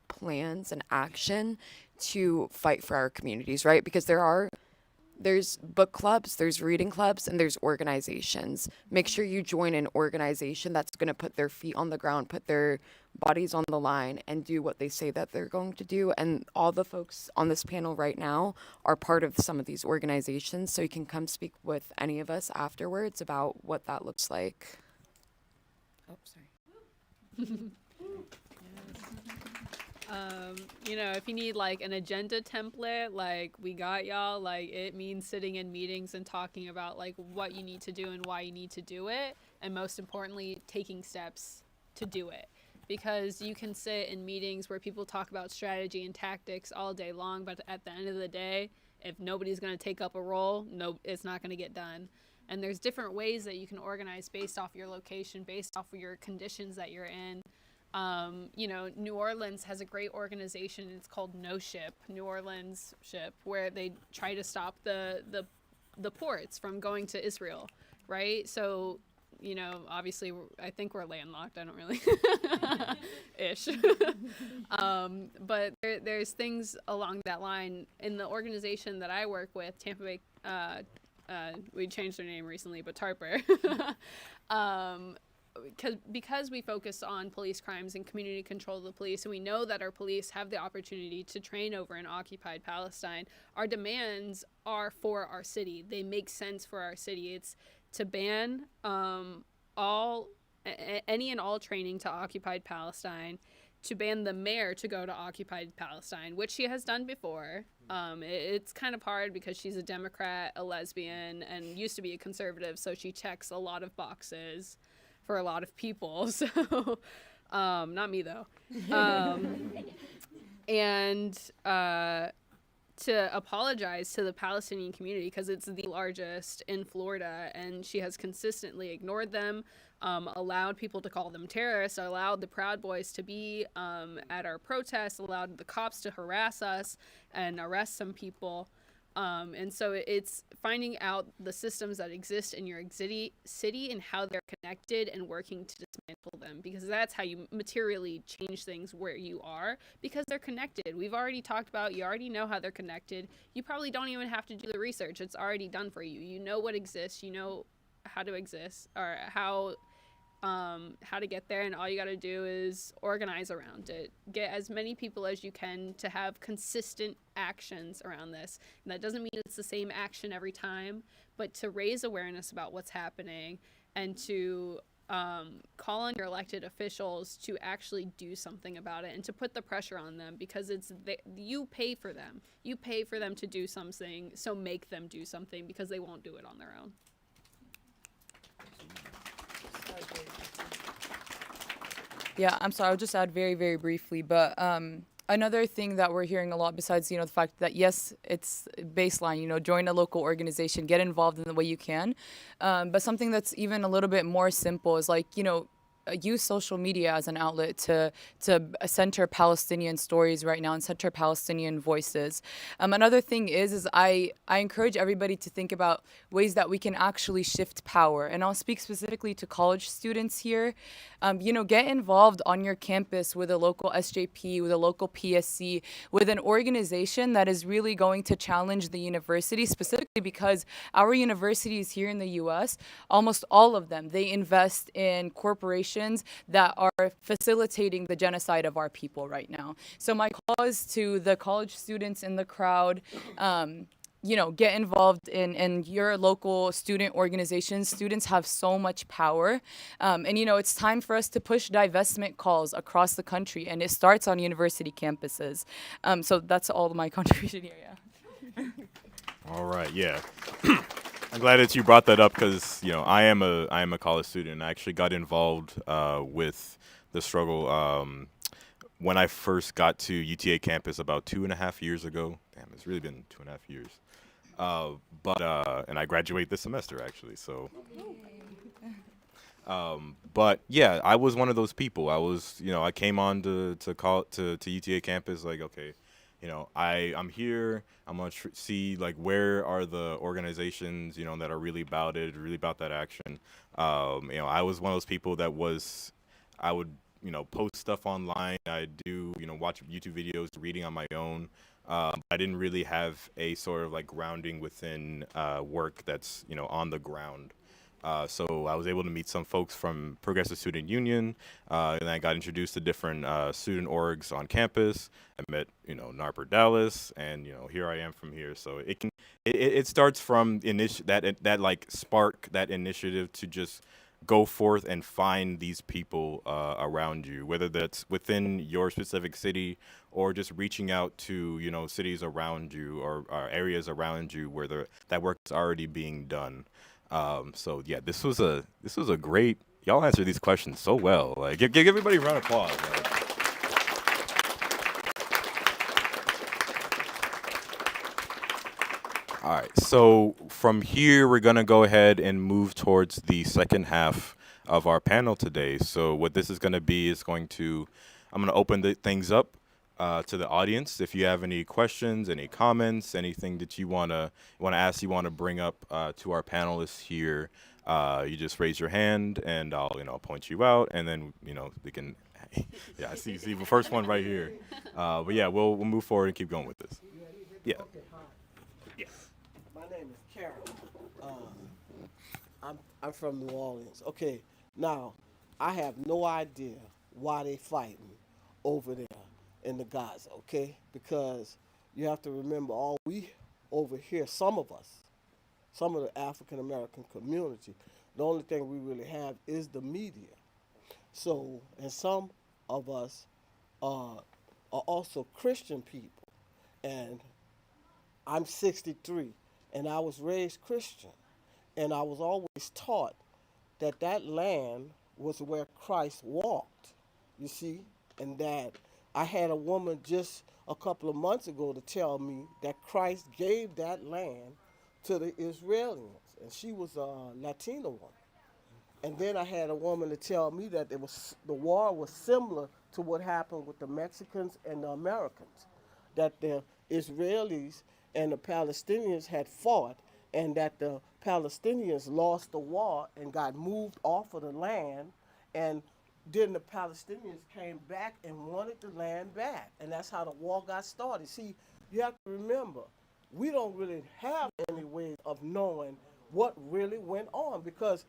plans and action to fight for our communities, right? Because there's book clubs, there's reading clubs, and there's organizations. Make sure you join an organization that's going to put their feet on the ground, put their bodies on the line, and do what they say that they're going to do. And all the folks on this panel right now are part of some of these organizations, so you can come speak with any of us afterwards about what that looks like. Oh, sorry. You know, if you need like an agenda template, like we got y'all. Like it means sitting in meetings and talking about like what you need to do and why you need to do it, and most importantly, taking steps to do it. Because you can sit in meetings where people talk about strategy and tactics all day long, but at the end of the day, if nobody's going to take up a role, no, it's not going to get done. And there's different ways that you can organize based off your location, based off of your conditions that you're in. You know, New Orleans has a great organization. It's called No Ship, New Orleans Ship, where they try to stop the ports from going to Israel, right? So, you know, obviously, I think we're landlocked. I don't really, ish. But there's things along that line. In the organization that I work with, Tampa Bay, we changed their name recently, but TARPER. Because we focus on police crimes and community control of the police, and we know that our police have the opportunity to train over in occupied Palestine, our demands are for our city. They make sense for our city. It's to ban any and all training to occupied Palestine, to ban the mayor to go to occupied Palestine, which she has done before. It's kind of hard because she's a Democrat, a lesbian, and used to be a conservative, so she checks a lot of boxes for a lot of people. So, not me though. And to apologize to the Palestinian community, because it's the largest in Florida, and she has consistently ignored them, allowed people to call them terrorists, allowed the Proud Boys to be at our protests, allowed the cops to harass us and arrest some people. And so it's finding out the systems that exist in your city and how they're connected and working to dismantle them, because that's how you materially change things where you are, because they're connected. We've already talked about, you already know how they're connected. You probably don't even have to do the research. It's already done for you. You know what exists. You know how to exist, or how to get there, and all you got to do is organize around it. Get as many people as you can to have consistent actions around this. And that doesn't mean it's the same action every time, but to raise awareness about what's happening, and to call on your elected officials to actually do something about it, and to put the pressure on them, because you pay for them. You pay for them to do something, so make them do something, because they won't do it on their own. Yeah, I'm sorry, I'll just add very, very briefly, but another thing that we're hearing a lot, besides, you know, the fact that, yes, it's baseline, you know, join a local organization, get involved in the way you can, but something that's even a little bit more simple is, like, you know, use social media as an outlet to center Palestinian stories right now and center Palestinian voices. Another thing is I encourage everybody to think about ways that we can actually shift power. And I'll speak specifically to college students here. You know, get involved on your campus with a local SJP, with a local PSC, with an organization that is really going to challenge the university, specifically because our universities here in the US, almost all of them, they invest in corporations that are facilitating the genocide of our people right now. So my call is to the college students in the crowd, you know, get involved in your local student organizations. Students have so much power. And, you know, it's time for us to push divestment calls across the country, and it starts on university campuses. So that's all my contribution here, yeah. All right, yeah. I'm glad that you brought that up, because, you know, I am a college student. I actually got involved with the struggle when I first got to UTA campus about 2.5 years ago. Damn, it's really been 2.5 years. And I graduate this semester, actually. So, but yeah, I was one of those people. I came on to UTA campus, like, okay, you know, I'm here. I'm gonna see, like, where are the organizations, you know, that are really about it, really about that action. You know, I was one of those people I would, you know, post stuff online. I do, you know, watch YouTube videos, reading on my own. I didn't really have a sort of like grounding within work that's, you know, on the ground. So I was able to meet some folks from Progressive Student Union, and I got introduced to different student orgs on campus. I met, you know, NARPR Dallas, and, you know, here I am from here. So it starts from that like spark, that initiative to just go forth and find these people around you, whether that's within your specific city or just reaching out to, you know, cities around you or areas around you where that work is already being done. So yeah, this was a great. Y'all answered these questions so well. Like, give everybody a round of applause. Like. All right, so from here, we're going to go ahead and move towards the second half of our panel today. So what this is going to be is I'm going to open things up to the audience. If you have any questions, any comments, anything that you want to ask, you want to bring up to our panelists here, you just raise your hand and I'll point you out, and then we can. Yeah, I see the first one right here. But yeah, we'll move forward and keep going with this. Yeah. Okay, hi. Yes. My name is Carol. I'm from New Orleans. Okay, now I have no idea why they fighting over there in the Gaza. Okay, because you have to remember, all we over here, some of us, some of the African American community, the only thing we really have is the media. So, and some of us are also Christian people, and I'm 63, and I was raised Christian, and I was always taught that that land was where Christ walked, you see, and that I had a woman just a couple of months ago to tell me that Christ gave that land to the Israelis, and she was a Latina woman. And then I had a woman to tell me that the war was similar to what happened with the Mexicans and the Americans, that the Israelis and the Palestinians had fought, and that the Palestinians lost the war and got moved off of the land, and then the Palestinians came back and wanted the land back, and that's how the war got started. See, you have to remember, we don't really have any way of knowing what really went on, because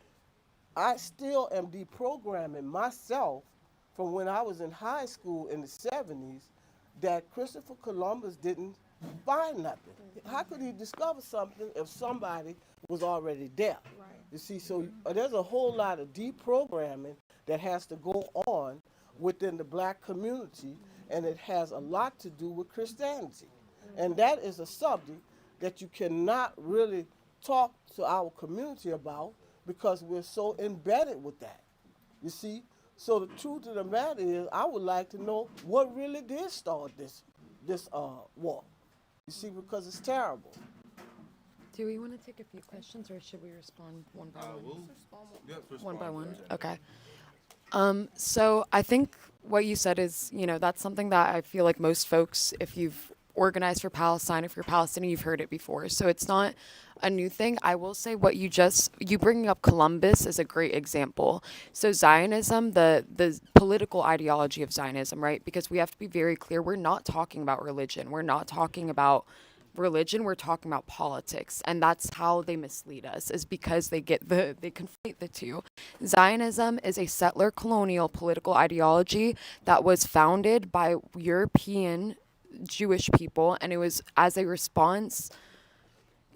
I still am deprogramming myself from when I was in high school in the 70s, that Christopher Columbus didn't find nothing. How could he discover something if somebody was already there? Right. You see, so there's a whole lot of deprogramming that has to go on within the black community, and it has a lot to do with Christianity. And that is a subject that you cannot really talk to our community about, because we're so embedded with that, you see? So the truth of the matter is, I would like to know what really did start this war, you see, because it's terrible. Do we want to take a few questions, or should we respond one by one? Respond. One by one? Okay. So I think what you said is, that's something that I feel like most folks, if you've organized for Palestine, if you're Palestinian, you've heard it before. So it's not a new thing. I will say what you bringing up Columbus is a great example. So Zionism, the political ideology of Zionism, right? Because we have to be very clear, we're not talking about religion. We're not talking about religion, we're talking about politics. And that's how they mislead us, is because they conflate the two. Zionism is a settler colonial political ideology that was founded by European Jewish people, and it was as a response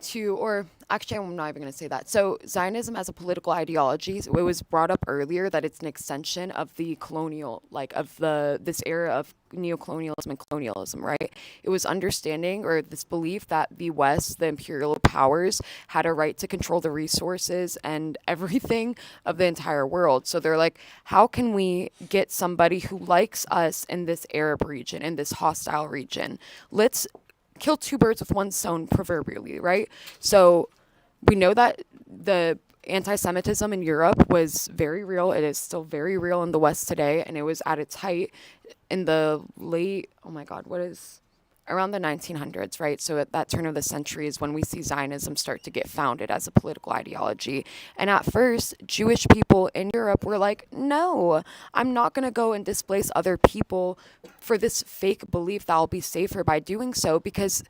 to, or actually I'm not even going to say that. So Zionism as a political ideology, it was brought up earlier that it's an extension of the colonial, this era of neocolonialism and colonialism, right? It was understanding, or this belief, that the West, the imperial powers, had a right to control the resources and everything of the entire world. So they're like, how can we get somebody who likes us in this Arab region, in this hostile region? Let's kill two birds with one stone, proverbially, right? So we know that the anti-Semitism in Europe was very real. It is still very real in the West today, and it was at its height in the around the 1900s, right? So at that turn of the century is when we see Zionism start to get founded as a political ideology. And at first, Jewish people in Europe were like, no, I'm not going to go and displace other people for this fake belief that I'll be safer by doing so, because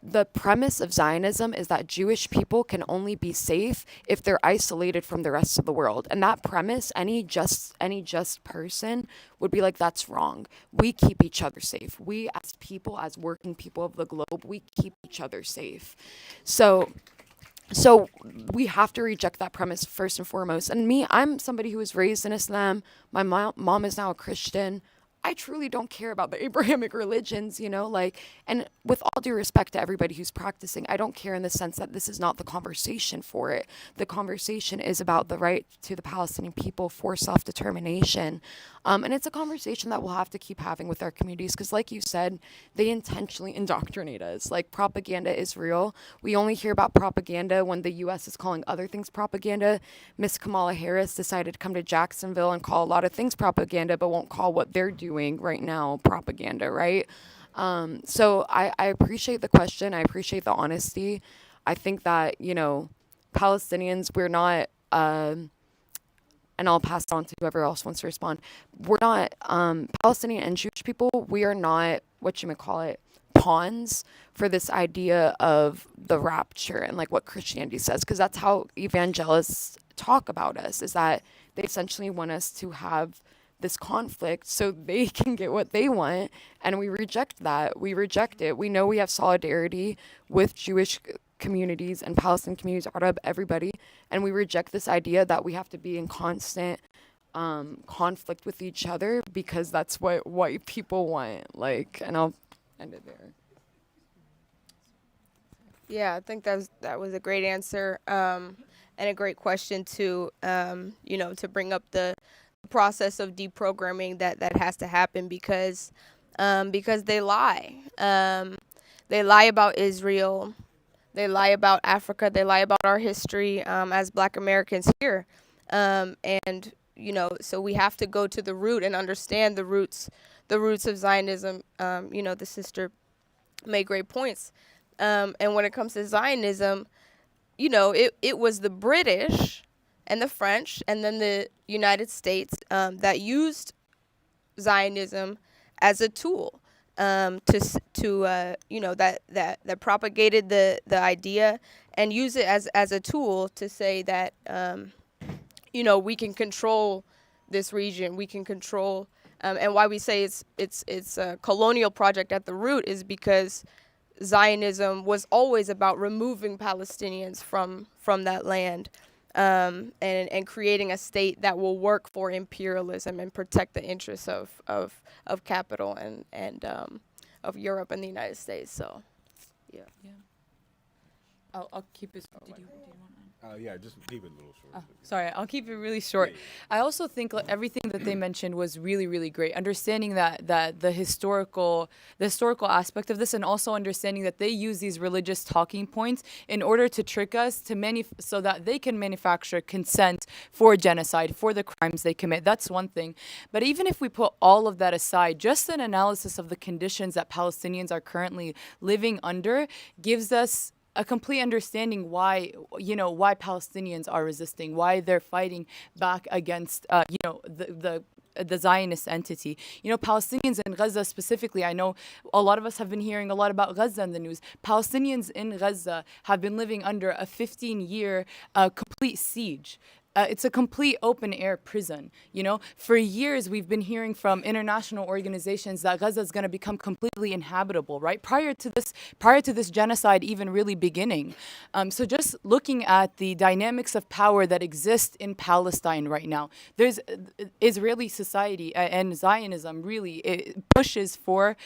the premise of Zionism is that Jewish people can only be safe if they're isolated from the rest of the world. And that premise, any just person would be like, that's wrong. We keep each other safe. We as people, as working people of the globe, we keep each other safe. So So we have to reject that premise first and foremost. And me, I'm somebody who was raised in Islam. My mom is now a Christian. I truly don't care about the Abrahamic religions, and with all due respect to everybody who's practicing, I don't care in the sense that this is not the conversation for it. The conversation is about the right to the Palestinian people for self-determination. And it's a conversation that we'll have to keep having with our communities because, like you said, they intentionally indoctrinate us. Like, propaganda is real. We only hear about propaganda when the U.S. is calling other things propaganda. Miss Kamala Harris decided to come to Jacksonville and call a lot of things propaganda, but won't call what they're doing right now propaganda, right? So I appreciate the question. I appreciate the honesty. I think that, Palestinians, we're not... and I'll pass it on to whoever else wants to respond. We're not, Palestinian and Jewish people, we are not, pawns for this idea of the rapture and like what Christianity says, because that's how evangelists talk about us, is that they essentially want us to have this conflict so they can get what they want, and we reject that. We reject it. We know we have solidarity with Jewish communities and Palestinian communities, Arab, everybody, and we reject this idea that we have to be in constant conflict with each other because that's what white people want. And I'll end it there. Yeah, I think that was a great answer and a great question to bring up the process of deprogramming that has to happen because they lie. They lie about Israel. They lie about Africa. They lie about our history as Black Americans here. So we have to go to the root and understand the roots of Zionism. The sister made great points. And when it comes to Zionism, it was the British and the French and then the United States that used Zionism as a tool. That propagated the idea and use it as a tool to say that we can control this region, we can control, and why we say it's a colonial project at the root is because Zionism was always about removing Palestinians from that land. And creating a state that will work for imperialism and protect the interests of capital and of Europe and the United States. So, yeah. I'll keep it. Did you want to? Yeah, just keep it a little short. Sorry, I'll keep it really short. I also think everything that they mentioned was really, really great. Understanding that the historical aspect of this, and also understanding that they use these religious talking points in order to trick us so that they can manufacture consent for genocide, for the crimes they commit. That's one thing. But even if we put all of that aside, just an analysis of the conditions that Palestinians are currently living under gives us a complete understanding why Palestinians are resisting, why they're fighting back against, the Zionist entity. Palestinians in Gaza specifically, I know a lot of us have been hearing a lot about Gaza in the news. Palestinians in Gaza have been living under a 15-year complete siege. It's a complete open-air prison. For years we've been hearing from international organizations that Gaza is going to become completely inhabitable, right? Prior to this genocide even really beginning. So just looking at the dynamics of power that exist in Palestine right now, there's Israeli society and Zionism really it pushes for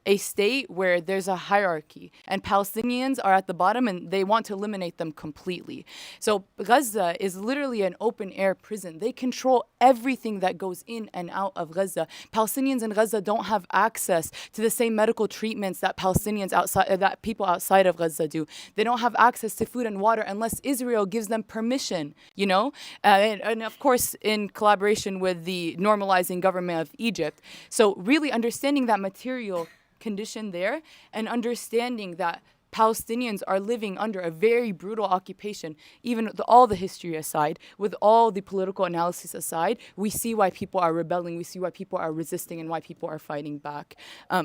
a state where there's a hierarchy and Palestinians are at the bottom and they want to eliminate them completely. So Gaza is literally an open air prison. They control everything that goes in and out of Gaza. Palestinians in Gaza don't have access to the same medical treatments that that people outside of Gaza do. They don't have access to food and water unless Israel gives them permission, and of course in collaboration with the normalizing government of Egypt. So really understanding that material condition there and understanding that Palestinians are living under a very brutal occupation, even with all the history aside, with all the political analysis aside, we see why people are rebelling, we see why people are resisting and why people are fighting back.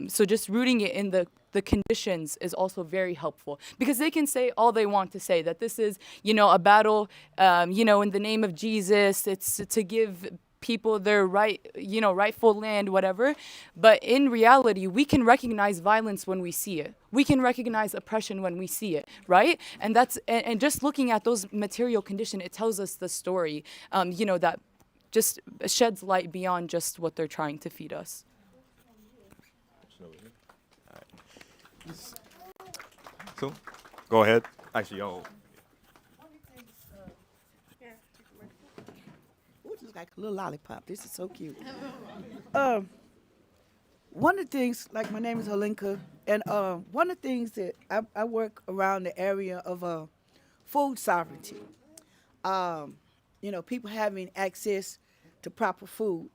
So just rooting it in the conditions is also very helpful because they can say all they want to say, that this is, a battle, in the name of Jesus, it's to give people their rightful land, whatever. But in reality, we can recognize violence when we see it. We can recognize oppression when we see it, right? And and just looking at those material conditions, it tells us the story, that just sheds light beyond just what they're trying to feed us. So, go ahead. Actually, Ooh, this is like a little lollipop. This is so cute. One of the things, like my name is Holinka, and one of the things that I work around the area of food sovereignty. People having access to proper food.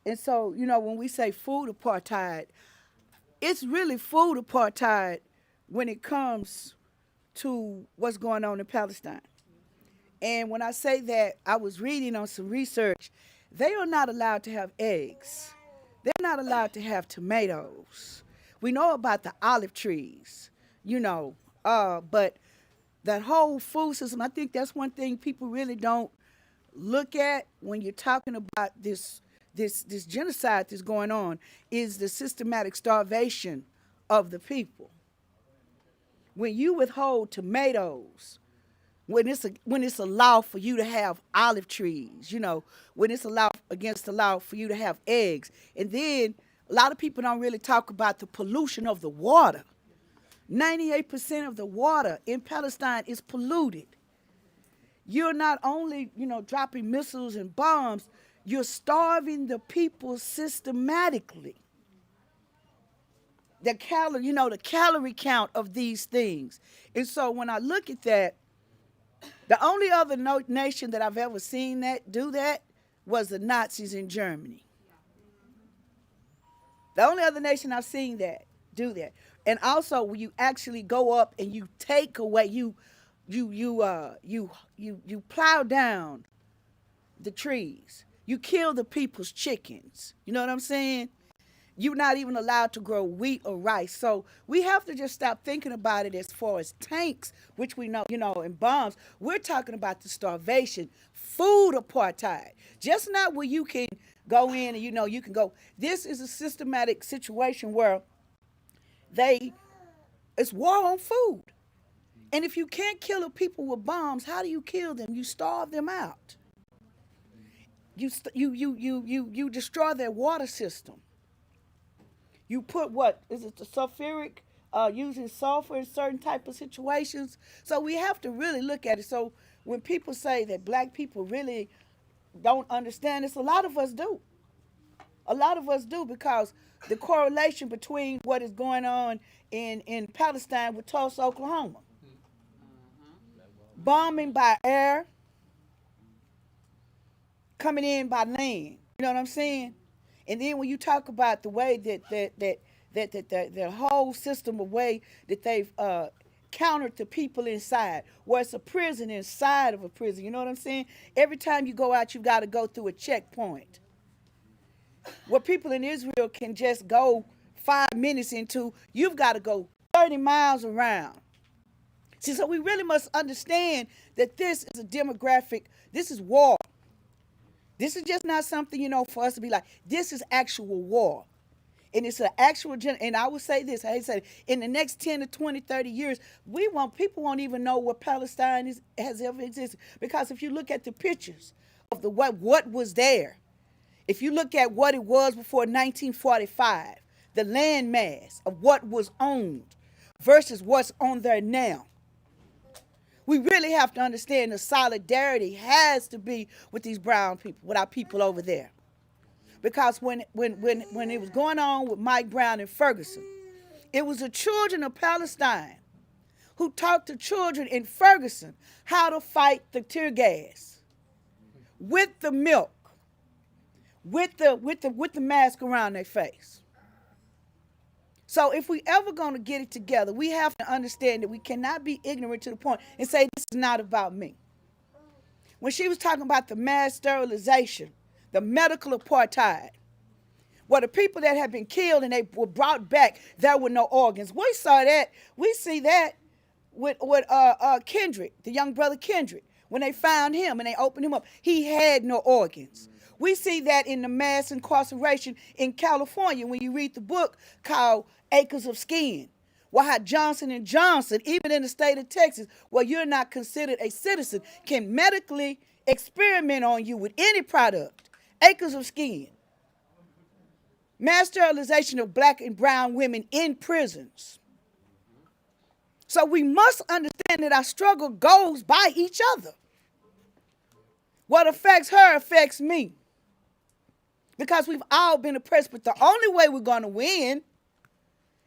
And so, when we say food apartheid, it's really food apartheid when it comes to what's going on in Palestine. And when I say that, I was reading on some research. They are not allowed to have eggs. They're not allowed to have tomatoes. We know about the olive trees, but that whole food system, I think that's one thing people really don't look at when you're talking about this genocide that's going on, is the systematic starvation of the people. When you withhold tomatoes, when it's a law for you to have olive trees, when it's against the law for you to have eggs, and then a lot of people don't really talk about the pollution of the water. 98% of the water in Palestine is polluted. You're not only, dropping missiles and bombs, you're starving the people systematically. The calorie count of these things. And so when I look at that, the only other nation that I've ever seen do that was the Nazis in Germany. The only other nation I've seen do that. And also when you actually go up and you take away, you plow down the trees. You kill the people's chickens. You know what I'm saying? You're not even allowed to grow wheat or rice. So we have to just stop thinking about it as far as tanks, which we know, and bombs. We're talking about the starvation, food apartheid. Just not where you can go in and, you can go. This is a systematic situation where it's war on food. And if you can't kill the people with bombs, how do you kill them? You starve them out. You destroy their water system. You put the sulfuric, using sulfur in certain type of situations. So we have to really look at it. So when people say that black people really don't understand this, a lot of us do. A lot of us do, because the correlation between what is going on in Palestine with Tulsa, Oklahoma. Bombing by air, coming in by land. You know what I'm saying? And then when you talk about the way that the whole system of way that they've countered the people inside, where it's a prison inside of a prison, you know what I'm saying? Every time you go out, you've got to go through a checkpoint. Where people in Israel can just go 5 minutes into, you've got to go 30 miles around. See, so we really must understand that this is a demographic, this is war. This is just not something, for us to be like, this is actual war. And it's an actual, and I would say this, in the next 10 to 20, 30 years, people won't even know what Palestine has ever existed. Because if you look at the pictures of what was there, if you look at what it was before 1945, the land mass of what was owned versus what's on there now, we really have to understand the solidarity has to be with these brown people, with our people over there. Because when it was going on with Mike Brown and Ferguson, it was the children of Palestine who taught the children in Ferguson how to fight the tear gas with the milk, with the mask around their face. So if we ever going to get it together, we have to understand that we cannot be ignorant to the point and say this is not about me. When she was talking about the mass sterilization, the medical apartheid, where the people that had been killed and they were brought back, there were no organs. We saw that. We see that with Kendrick, the young brother Kendrick. When they found him and they opened him up, he had no organs. We see that in the mass incarceration in California when you read the book called Acres of Skin. Why Johnson & Johnson, even in the state of Texas, where you're not considered a citizen, can medically experiment on you with any product. Acres of Skin. Mass sterilization of black and brown women in prisons. So we must understand that our struggle goes by each other. What affects her affects me. Because we've all been oppressed, but the only way we're going to win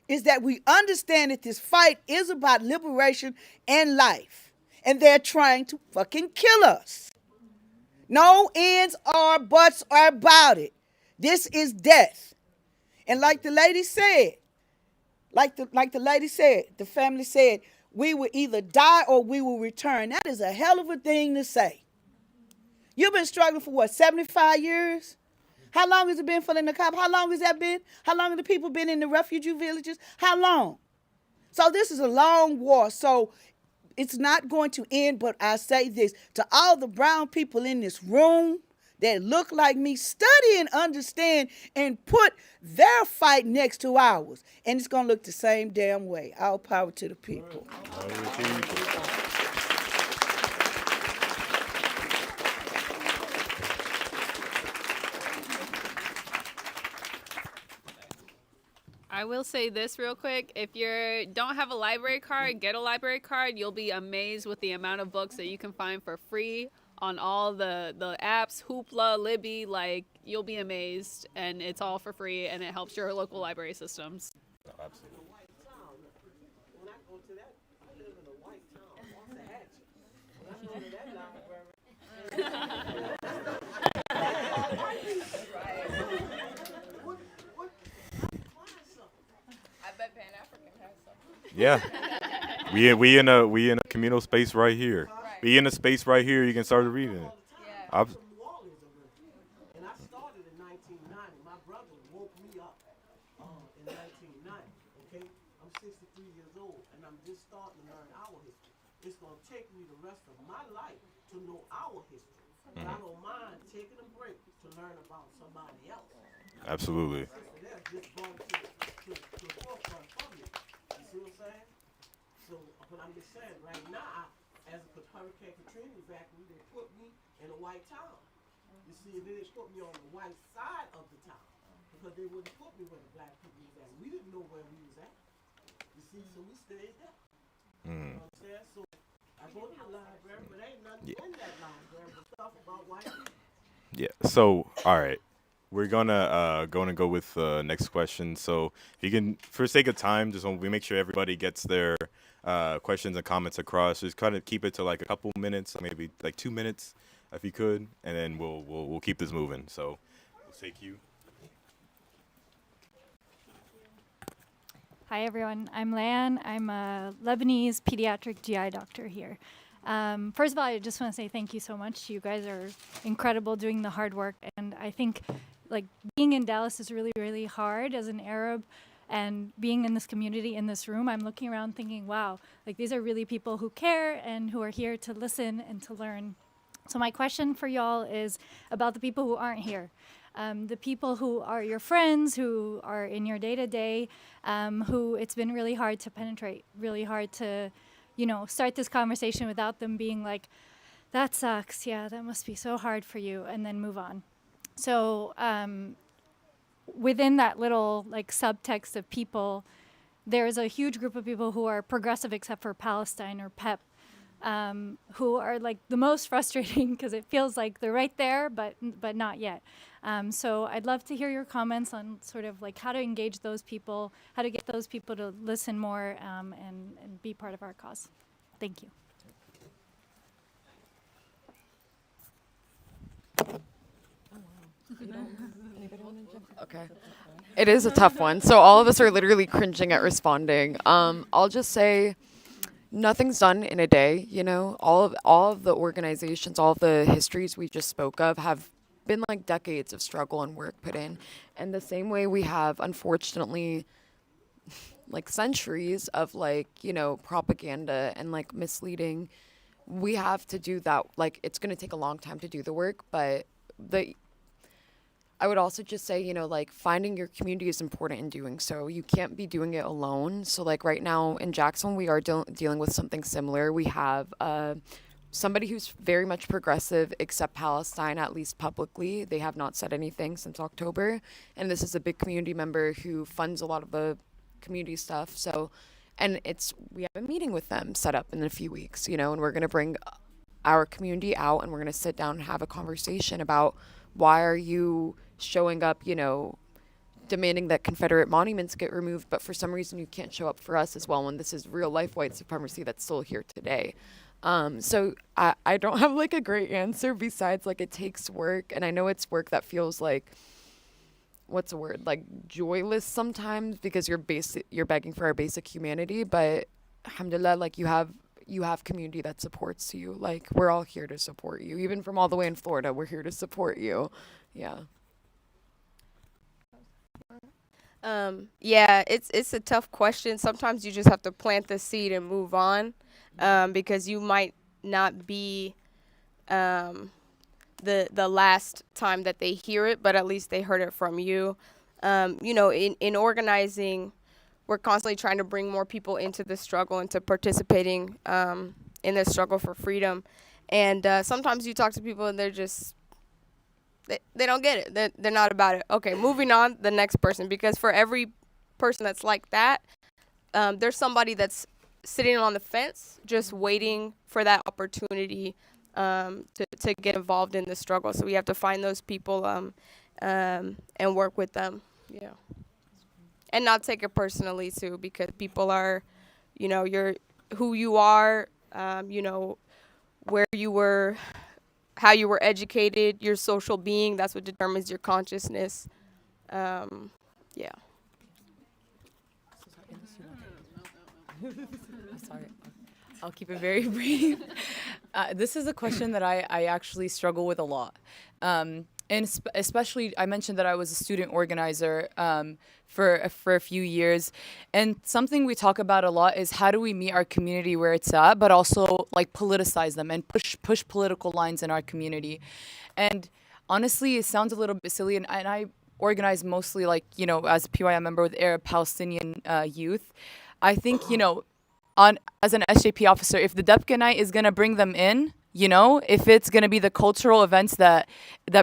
is that we understand that this fight is about liberation and life. And they're trying to fucking kill us. No ends or buts are about it. This is death. And like the lady said, the family said, we will either die or we will return. That is a hell of a thing to say. You've been struggling for what, 75 years? How long has it been for the Nakab? How long has that been? How long have the people been in the refugee villages? How long? So this is a long war. So it's not going to end, but I say this to all the brown people in this room that look like me, study and understand and put their fight next to ours. And it's going to look the same damn way. All power to the people. I will say this real quick. If you don't have a library card, get a library card. You'll be amazed with the amount of books that you can find for free on all the apps, Hoopla, Libby. Like, you'll be amazed. And it's all for free, and it helps your local library systems. Oh, absolutely. When I go to that, I live in a white town, When I go to that library, I bet Pan-African has some. Yeah. we in a communal space right here. We in a space right here. You can start reading it. Yeah. and I started in 1990. My brother woke me up in 1990. Okay, I'm 63 years old, and I'm just starting to learn our history. It's gonna take me the rest of my life to know our history. But I don't mind taking a break to learn about somebody else. Absolutely. They're just brought to the forefront of you. You see what I'm saying? So, but I'm just saying, right now, as Hurricane Katrina evacuated, they put me in a white town. You see, they didn't put me on the white side of the town because they wouldn't put me where the black people was at. We didn't know where we was at. You see, so we stayed there. You know what I'm saying? So I go to the library, but ain't nothing in that library but stuff about white people. Yeah. So, all right. We're gonna go with the next question. So, if you can, for the sake of time, just want we make sure everybody gets their questions and comments across. Just kind of keep it to like a couple minutes, maybe like 2 minutes, if you could, and then we'll keep this moving. So, we'll take you. Hi everyone, I'm Lan. I'm a Lebanese pediatric GI doctor here. First of all, I just want to say thank you so much. You guys are incredible doing the hard work, and I think like being in Dallas is really, really hard as an Arab, and being in this community, in this room, I'm looking around thinking, wow, like these are really people who care and who are here to listen and to learn. So my question for y'all is about the people who aren't here. The people who are your friends, who are in your day-to-day, who it's been really hard to penetrate, really hard to, you know, start this conversation without them being like, that sucks, yeah, that must be so hard for you, and then move on. So within that little like subtext of people, there's a huge group of people who are progressive except for Palestine or PEP, who are like the most frustrating because it feels like they're right there, but not yet. So I'd love to hear your comments on sort of like how to engage those people, how to get those people to listen more and be part of our cause. Thank you. Okay. It is a tough one. So all of us are literally cringing at responding. I'll just say nothing's done in a day, you know. All of the organizations, all of the histories we just spoke of have been like decades of struggle and work put in. And the same way we have, unfortunately, like centuries of like, you know, propaganda and like misleading, we have to do that. Like, it's going to take a long time to do the work, but I would also just say, like finding your community is important in doing so. You can't be doing it alone. So like right now in Jackson, we are dealing with something similar. We have somebody who's very much progressive, except Palestine, at least publicly. They have not said anything since October. And this is a big community member who funds a lot of the community stuff. So, and we have a meeting with them set up in a few weeks, and we're going to bring our community out and we're going to sit down and have a conversation about why are you showing up, demanding that Confederate monuments get removed, but for some reason you can't show up for us as well when this is real life white supremacy that's still here today. So I don't have like a great answer besides like it takes work, and I know it's work that feels like, what's the word, like joyless sometimes because you're begging for our basic humanity, but alhamdulillah, like you have community that supports you. Like we're all here to support you, even from all the way in Florida. We're here to support you. Yeah. Yeah, it's a tough question. Sometimes you just have to plant the seed and move on, because you might not be the last time that they hear it, but at least they heard it from you. In organizing, we're constantly trying to bring more people into the struggle, into participating in the struggle for freedom. And sometimes you talk to people and they're just, they don't get it. They're not about it. Okay, moving on, the next person. Because for every person that's like that, there's somebody that's sitting on the fence, just waiting for that opportunity to get involved in the struggle. So we have to find those people and work with them. Yeah. And not take it personally too, because people are, you're who you are, where you were, how you were educated, your social being, that's what determines your consciousness. Yeah. Sorry. I'll keep it very brief. This is a question that I actually struggle with a lot. And especially, I mentioned that I was a student organizer for a few years. And something we talk about a lot is how do we meet our community where it's at, but also like politicize them and push political lines in our community. And honestly, it sounds a little bit silly. And I organize mostly like, as a PYI member with Arab Palestinian youth. I think, as an SJP officer, if the Debka night is going to bring them in, if it's going to be the cultural events that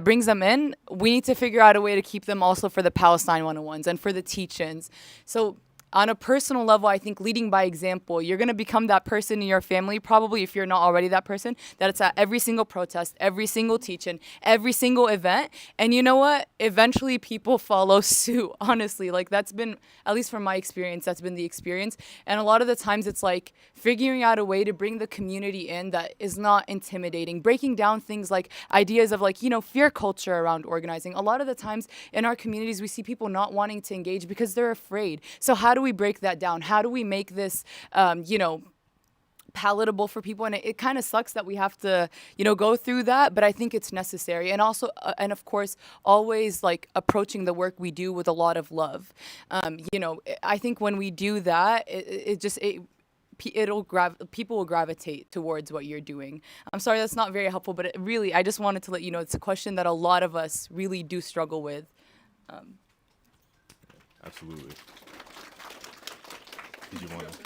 brings them in, we need to figure out a way to keep them also for the Palestine 101s and for the teach-ins. So on a personal level, I think leading by example, you're going to become that person in your family, probably if you're not already that person, that it's at every single protest, every single teach-in, every single event. And you know what? Eventually people follow suit, honestly. Like that's been, at least from my experience, that's been the experience. And a lot of the times it's like figuring out a way to bring the community in that is not intimidating, breaking down things like ideas of like, fear culture around organizing. A lot of the times in our communities, we see people not wanting to engage because they're afraid. So how do we break that down? How do we make this, palatable for people? And it kind of sucks that we have to, go through that, but I think it's necessary. And also, and of course, always like approaching the work we do with a lot of love. I think when we do that, people will gravitate towards what you're doing. I'm sorry that's not very helpful, but I just wanted to let you know it's a question that a lot of us really do struggle with. Absolutely. Did you want to?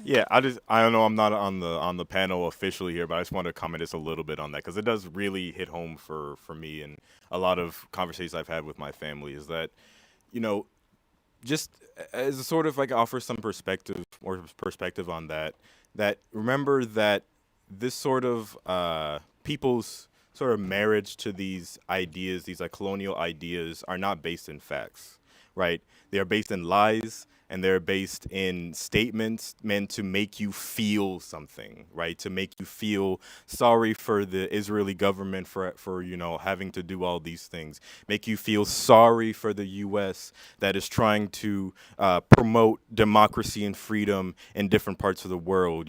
Yeah, I don't know. I'm not on the panel officially here, but I just want to comment just a little bit on that because it does really hit home for me and a lot of conversations I've had with my family. Is that, just as a sort of like offer some perspective on that. That remember that this sort of people's sort of marriage to these ideas, these like colonial ideas, are not based in facts, right? They are based in lies. And they're based in statements meant to make you feel something, right? To make you feel sorry for the Israeli government for having to do all these things. Make you feel sorry for the U.S. that is trying to promote democracy and freedom in different parts of the world.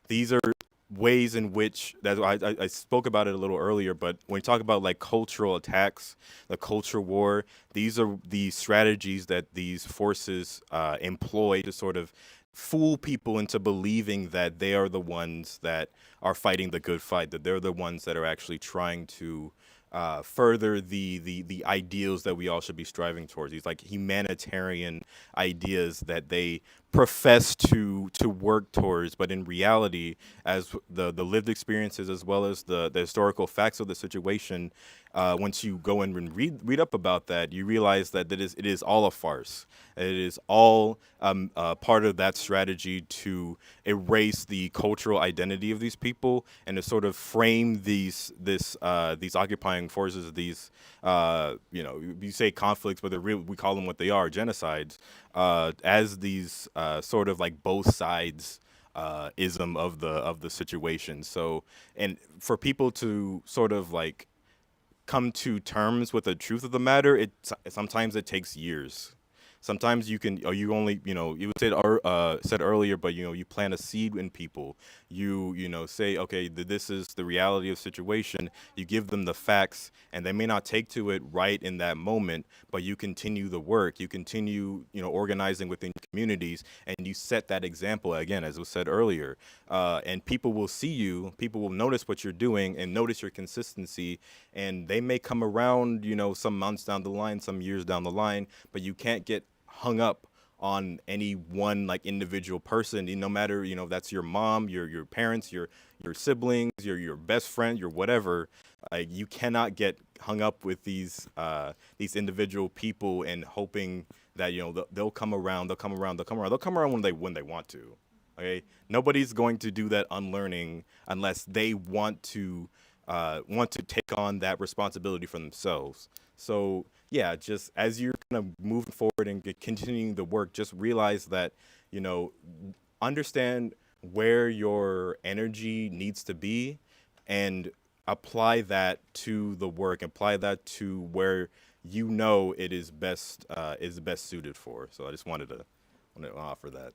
These are ways in which that I spoke about it a little earlier, but when you talk about like cultural attacks, the culture war, these are the strategies that these forces employ to sort of fool people into believing that they are the ones that are fighting the good fight, that they're the ones that are actually trying to further the ideals that we all should be striving towards. These like humanitarian ideas that they profess to work towards, but in reality, as the lived experiences as well as the historical facts of the situation, once you go in and read up about that, you realize that it is all a farce. It is all part of that strategy to erase the cultural identity of these people and to sort of frame these occupying forces, these you say conflicts, but we call them what they are, genocides, as these sort of like both sides ism of the situation. So, and for people to sort of like come to terms with the truth of the matter, sometimes it takes years. Sometimes you can, or you only, you said earlier, but you plant a seed in people. You say, okay, this is the reality of the situation. You give them the facts, and they may not take to it right in that moment, but you continue the work. You continue, organizing within communities, and you set that example again, as was said earlier. And people will see you. People will notice what you're doing and notice your consistency. And they may come around, some months down the line, some years down the line, but you can't get hung up on any one like individual person, no matter, if that's your mom, your parents, your siblings, your best friend, your whatever. You cannot get hung up with these individual people and hoping that, they'll come around when they want to. Okay. Nobody's going to do that unlearning unless they want to take on that responsibility for themselves. So yeah, just as you're kind of moving forward and continuing the work, just realize that, understand where your energy needs to be and apply that to the work, apply that to where it is best suited for. So I just wanted to offer that.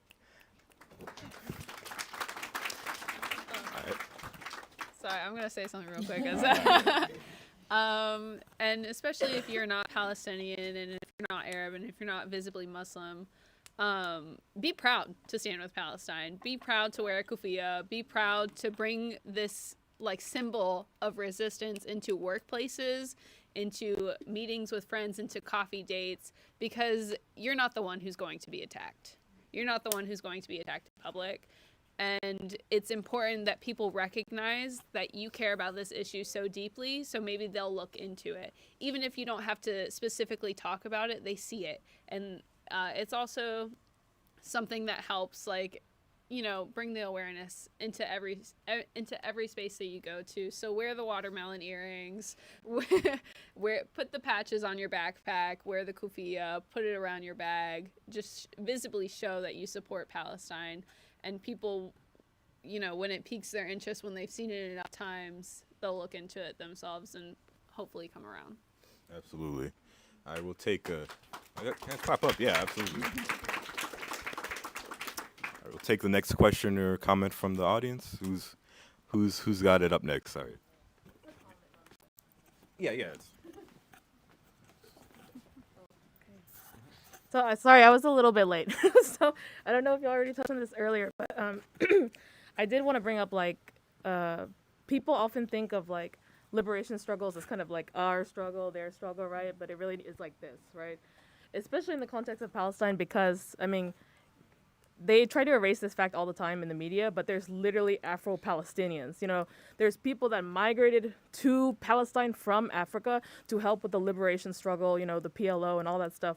Sorry, I'm going to say something real quick. And especially if you're not Palestinian and if you're not Arab and if you're not visibly Muslim, be proud to stand with Palestine. Be proud to wear a kufiya. Be proud to bring this like symbol of resistance into workplaces, into meetings with friends, into coffee dates, because you're not the one who's going to be attacked. You're not the one who's going to be attacked in public. And it's important that people recognize that you care about this issue so deeply, so maybe they'll look into it. Even if you don't have to specifically talk about it, they see it. And it's also something that helps, like, bring the awareness into every space that you go to. So wear the watermelon earrings, put the patches on your backpack, wear the kufiya, put it around your bag. Just visibly show that you support Palestine. And people, when it piques their interest, when they've seen it enough times, they'll look into it themselves and hopefully come around. Absolutely. I will take can I clap up? Yeah, absolutely. I will take the next question or comment from the audience. Who's got it up next? Sorry. Yeah. So sorry, I was a little bit late. So I don't know if you already touched on this earlier, but I did want to bring up people often think of like liberation struggles as kind of like our struggle, their struggle, right? But it really is like this, right? Especially in the context of Palestine, because they try to erase this fact all the time in the media, but there's literally Afro-Palestinians. There's people that migrated to Palestine from Africa to help with the liberation struggle, the PLO and all that stuff.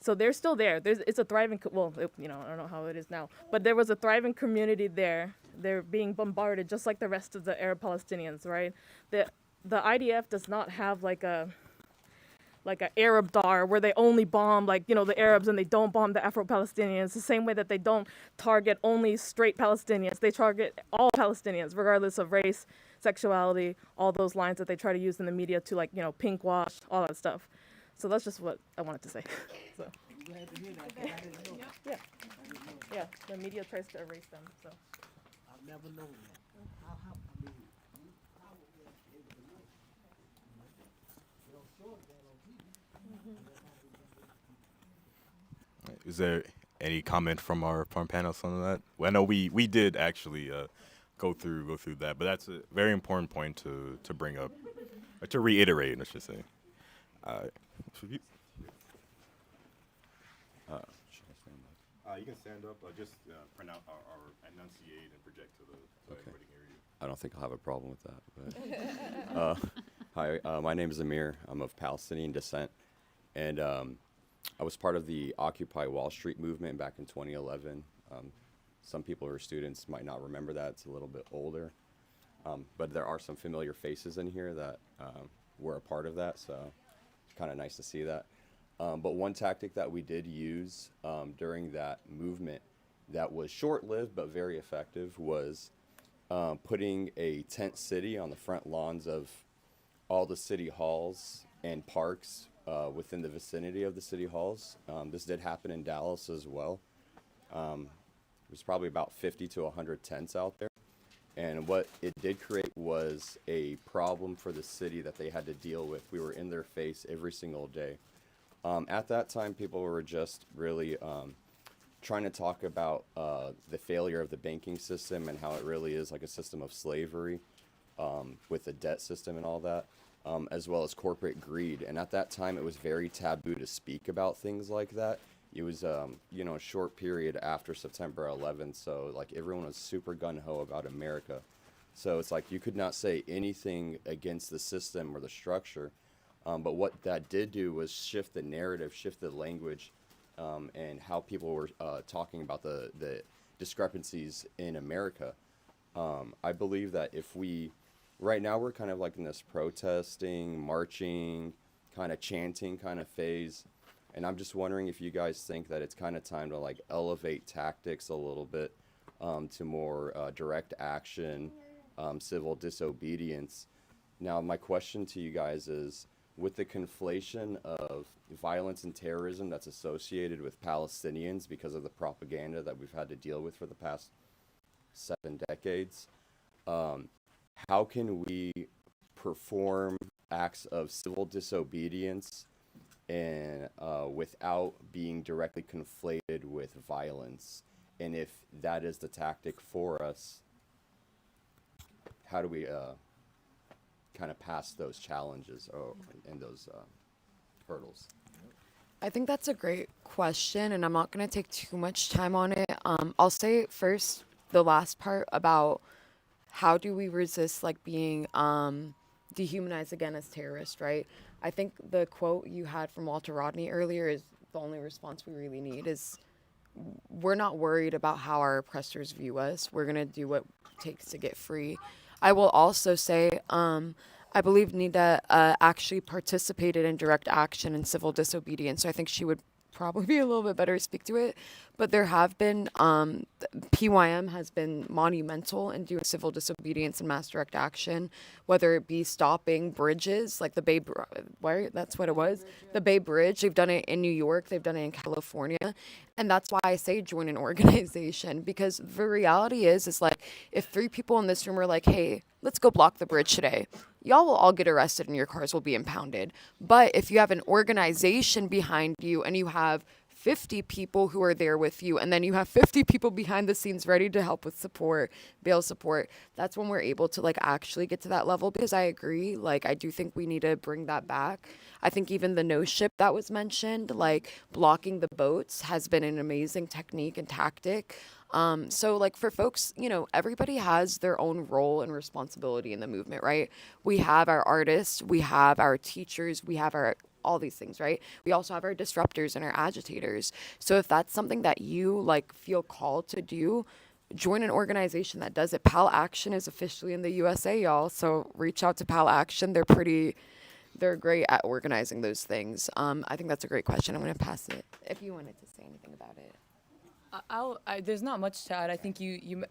So they're still there. It's a thriving, I don't know how it is now, but there was a thriving community there. They're being bombarded just like the rest of the Arab Palestinians, right? The IDF does not have like a Arab Dar where they only bomb the Arabs and they don't bomb the Afro-Palestinians, the same way that they don't target only straight Palestinians. They target all Palestinians, regardless of race, sexuality, all those lines that they try to use in the media to pink wash, all that stuff. So that's just what I wanted to say. So. Glad to hear that. I didn't know that. Yeah, the media tries to erase them. So. I've never known that. How would they be able to know? They don't show it on TV. Is there any comment from our panelists on that? Well, I know we did actually go through that, but that's a very important point to bring up. or to reiterate, I should say. So you can stand up, just pronounce or enunciate and project to so everybody can hear you. I don't think I'll have a problem with that. But hi, my name is Amir. I'm of Palestinian descent, and I was part of the Occupy Wall Street movement back in 2011. Some people who are students might not remember that. It's a little bit older, but there are some familiar faces in here that were a part of that, so it's kind of nice to see that. But one tactic that we did use during that movement that was short-lived but very effective was putting a tent city on the front lawns of all the city halls and parks within the vicinity of the city halls. This did happen in Dallas as well. It was probably about 50 to 100 tents out there. And what it did create was a problem for the city that they had to deal with. We were in their face every single day. At that time, people were just really trying to talk about the failure of the banking system and how it really is like a system of slavery with the debt system and all that, as well as corporate greed. And at that time, it was very taboo to speak about things like that. It was, a short period after September 11th, so like everyone was super gung-ho about America. So it's like you could not say anything against the system or the structure. But what that did do was shift the narrative, shift the language, and how people were talking about the discrepancies in America. I believe that right now we're kind of like in this protesting, marching, kind of chanting kind of phase. And I'm just wondering if you guys think that it's kind of time to like elevate tactics a little bit to more direct action, civil disobedience. Now, my question to you guys is, with the conflation of violence and terrorism that's associated with Palestinians because of the propaganda that we've had to deal with for the past 7 decades, how can we perform acts of civil disobedience and without being directly conflated with violence? And if that is the tactic for us, how do we kind of pass those challenges and those hurdles? I think that's a great question, and I'm not going to take too much time on it. I'll say first the last part about how do we resist like being dehumanized again as terrorists, right? I think the quote you had from Walter Rodney earlier is the only response we really need is we're not worried about how our oppressors view us. We're going to do what it takes to get free. I will also say I believe Nidaa actually participated in direct action and civil disobedience, so I think she would probably be a little bit better to speak to it. But there have been, PYM has been monumental in doing civil disobedience and mass direct action, whether it be stopping bridges, like the Bay, that's what it was, the Bay Bridge. They've done it in New York, they've done it in California. And that's why I say join an organization, because the reality is like, if 3 people in this room are like, hey, let's go block the bridge today, y'all will all get arrested and your cars will be impounded. But if you have an organization behind you and you have 50 people who are there with you, and then you have 50 people behind the scenes ready to help with support, bail support, that's when we're able to like actually get to that level. Because I agree, like I do think we need to bring that back. I think even the no ship that was mentioned, like blocking the boats, has been an amazing technique and tactic. So like for folks, everybody has their own role and responsibility in the movement, right? We have our artists, we have our teachers, we have all these things, right? We also have our disruptors and our agitators. So if that's something that you like feel called to do, join an organization that does it. Pal Action is officially in the USA, y'all. So reach out to Pal Action. They're great at organizing those things. I think that's a great question. I'm going to pass it if you wanted to say anything about it. There's not much to add. I think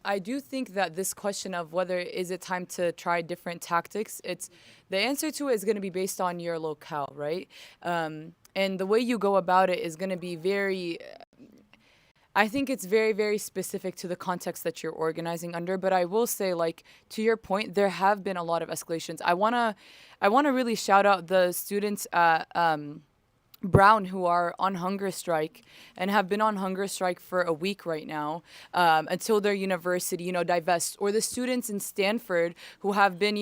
I do think that this question of whether is it time to try different tactics, the answer to it is going to be based on your locale, right? And the way you go about it is going to be I think it's very, very specific to the context that you're organizing under. But I will say, like, to your point, there have been a lot of escalations. I wanna really shout out the students at brown who are on hunger strike and have been on hunger strike for a week right now, until their university, divests, or the students in Stanford who have been,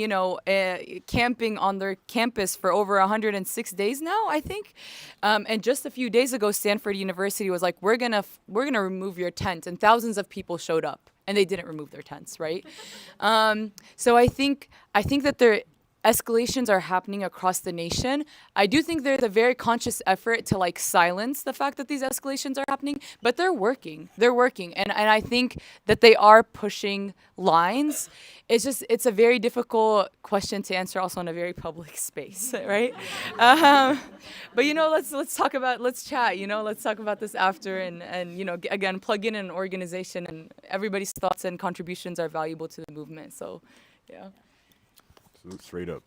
camping on their campus for over 106 days now, I think. And just a few days ago, Stanford University was like, we're gonna remove your tent, and thousands of people showed up, and they didn't remove their tents, right? So I think that there escalations are happening across the nation. I do think there's a very conscious effort to silence the fact that these escalations are happening, but they're working. And I think that they are pushing lines. It's a very difficult question to answer also in a very public space, right? But let's talk about, let's chat, let's talk about this after, and again, plug in an organization, and everybody's thoughts and contributions are valuable to the movement. So, yeah. Straight up.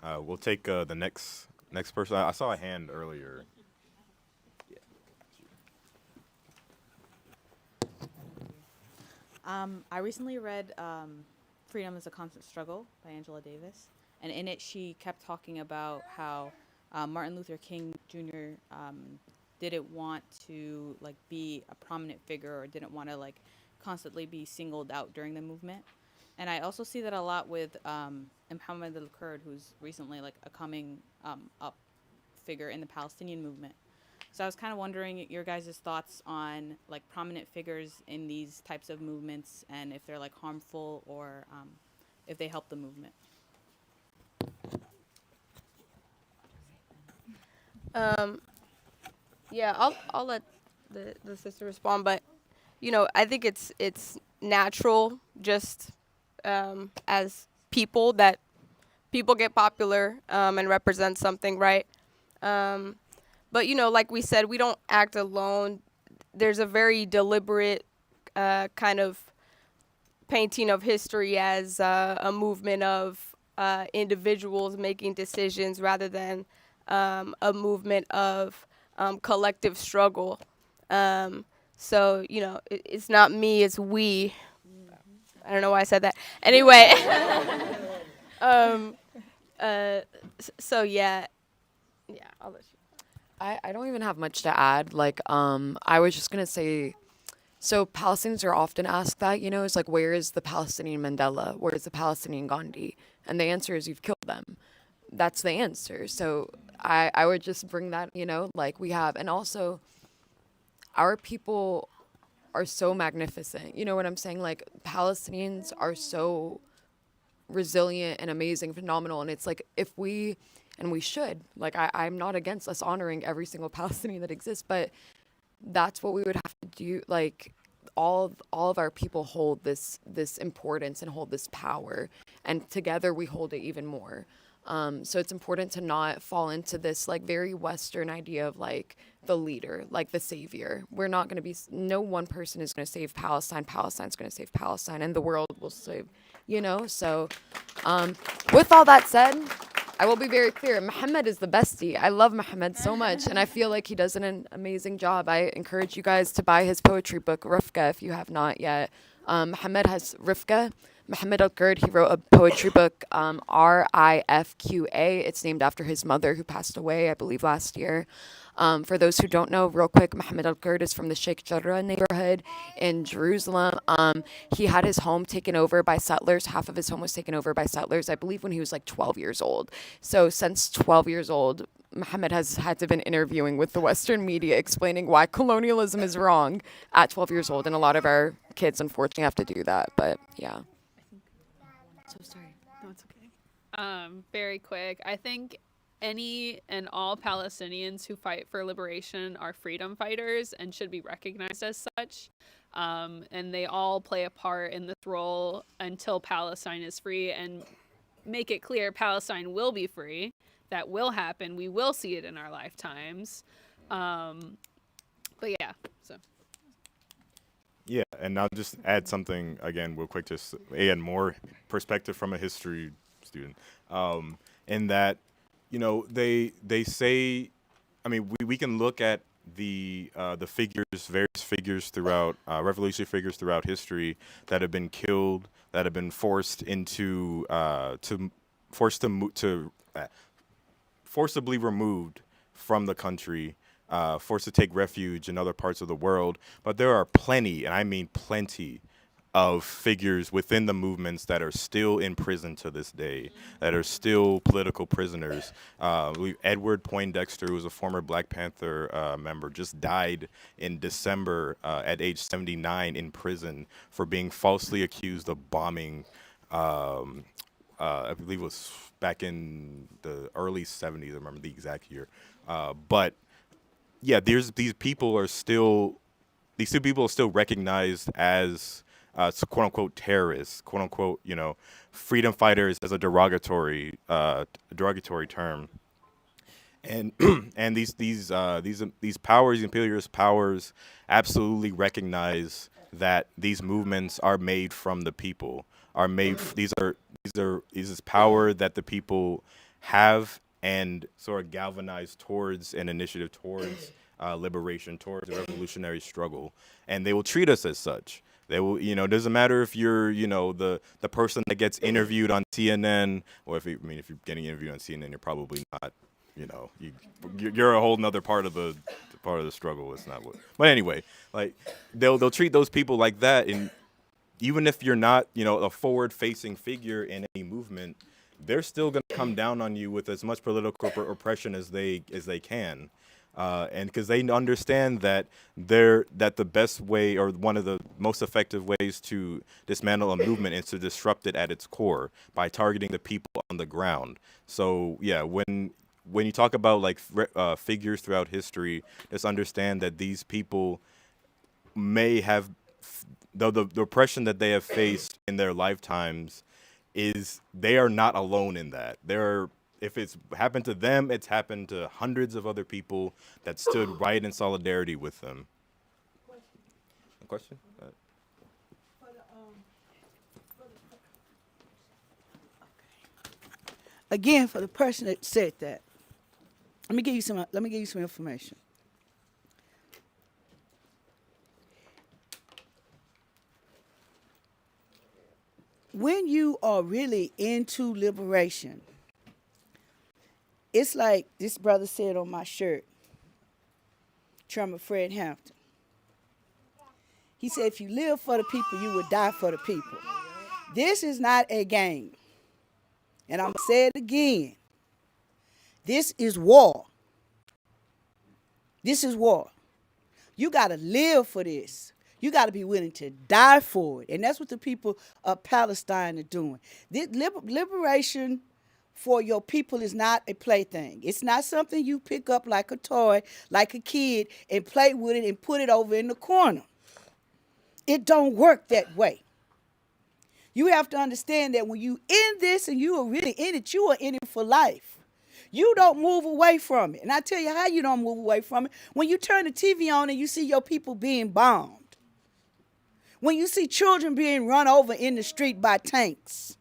We'll take the next person. I saw a hand earlier. I recently read Freedom is a Constant Struggle by Angela Davis, and in it she kept talking about how Martin Luther King Jr. Didn't want to be a prominent figure, or didn't want to constantly be singled out during the movement. And I also see that a lot with 𝗣𝗑𝗟𝗦𝗧𝗦, who's recently a coming up figure in the Palestinian movement. So I was kind of wondering your guys' thoughts on prominent figures in these types of movements, and if they're harmful, or if they help the movement. Yeah, I'll let the sister respond, but I think it's natural, just as people, that people get popular and represent something, right? But like we said, we don't act alone. There's a very deliberate kind of painting of history as a movement of individuals making decisions, rather than a movement of collective struggle. So it's not me, it's we. I don't know why I said that. Anyway, so yeah, I'll let you. I don't even have much to add. I was just gonna say, so Palestinians are often asked that, it's where is the Palestinian Mandela? Where is the Palestinian Gandhi? And the answer is you've killed them. That's the answer. So I would just bring that, we have, and also our people are so magnificent. You know what I'm saying? Palestinians are so resilient and amazing, phenomenal. And it's if we, and we should, I'm not against us honoring every single Palestinian that exists, but that's what we would have to do. All of our people hold this importance and hold this power, and together we hold it even more. So it's important to not fall into this very Western idea of the leader, the savior. We're not going to be, no one person is going to save Palestine. Palestine's going to save Palestine, and the world will save, So with all that said, I will be very clear. Mohammed is the bestie. I love Mohammed so much, and I feel like he does an amazing job. I encourage you guys to buy his poetry book, Rifqa, if you have not yet. Mohammed has Rifqa. Mohammed Al-Kurd, he wrote a poetry book, Rifqa. It's named after his mother, who passed away, I believe, last year. For those who don't know, real quick, Mohammed Al-Kurd is from the Sheikh Jarrah neighborhood in Jerusalem. He had his home taken over by settlers. Half of his home was taken over by settlers, I believe, when he was 12 years old. So since 12 years old, Mohammed has had to been interviewing with the Western media, explaining why colonialism is wrong at 12 years old. And a lot of our kids, unfortunately, have to do that. But yeah. So sorry. No, it's okay. Very quick. I think any and all Palestinians who fight for liberation are freedom fighters and should be recognized as such. And they all play a part in this role until Palestine is free, and make it clear Palestine will be free. That will happen. We will see it in our lifetimes. But yeah, so. Yeah, and I'll just add something again real quick, just add more perspective from a history student. In that, they say, I mean, we can look at the various figures throughout revolutionary figures throughout history that have been killed, that have been forcibly removed from the country, forced to take refuge in other parts of the world. But there are plenty, and I mean plenty, of figures within the movements that are still in prison to this day, that are still political prisoners. Edward Poindexter, who was a former Black Panther member, just died in December at age 79 in prison for being falsely accused of bombing, I believe it was back in the early 70s, I remember the exact year. But yeah, these people are still, these two people are still recognized as quote unquote terrorists, quote unquote, you know, freedom fighters as a derogatory term. And and these powers, imperialist powers, absolutely recognize that these movements are made from the people. Are made. These is power that the people have and sort of galvanize towards an initiative towards liberation, towards a revolutionary struggle, and they will treat us as such. They will, you know, it doesn't matter if you're, you know, the person that gets interviewed on CNN, or if you're getting interviewed on CNN, you're probably not, you know, you're a whole nother part of the struggle. It's not what. But anyway, like they'll treat those people like that, and even if you're not, you know, a forward-facing figure in any movement, they're still going to come down on you with as much political oppression as they can. And because they understand that the best way, or one of the most effective ways to dismantle a movement is to disrupt it at its core by targeting the people on the ground. So yeah, when you talk about like figures throughout history, just understand that these people may have, though the oppression that they have faced in their lifetimes is, they are not alone in that. If it's happened to them, it's happened to hundreds of other people that stood right in solidarity with them. A question? Again, for the person that said that, let me give you some information. When you are really into liberation, it's like this brother said on my shirt, Chairman Fred Hampton. He said, if you live for the people, you will die for the people. This is not a game. And I'm going to say it again. This is war. This is war. You got to live for this. You got to be willing to die for it. And that's what the people of Palestine are doing. This liberation for your people is not a plaything. It's not something you pick up like a toy, like a kid, and play with it and put it over in the corner. It don't work that way. You have to understand that when you in this and you are really in it, you are in it for life. You don't move away from it. And I tell you how you don't move away from it. When you turn the TV on and you see your people being bombed. When you see children being run over in the street by tanks.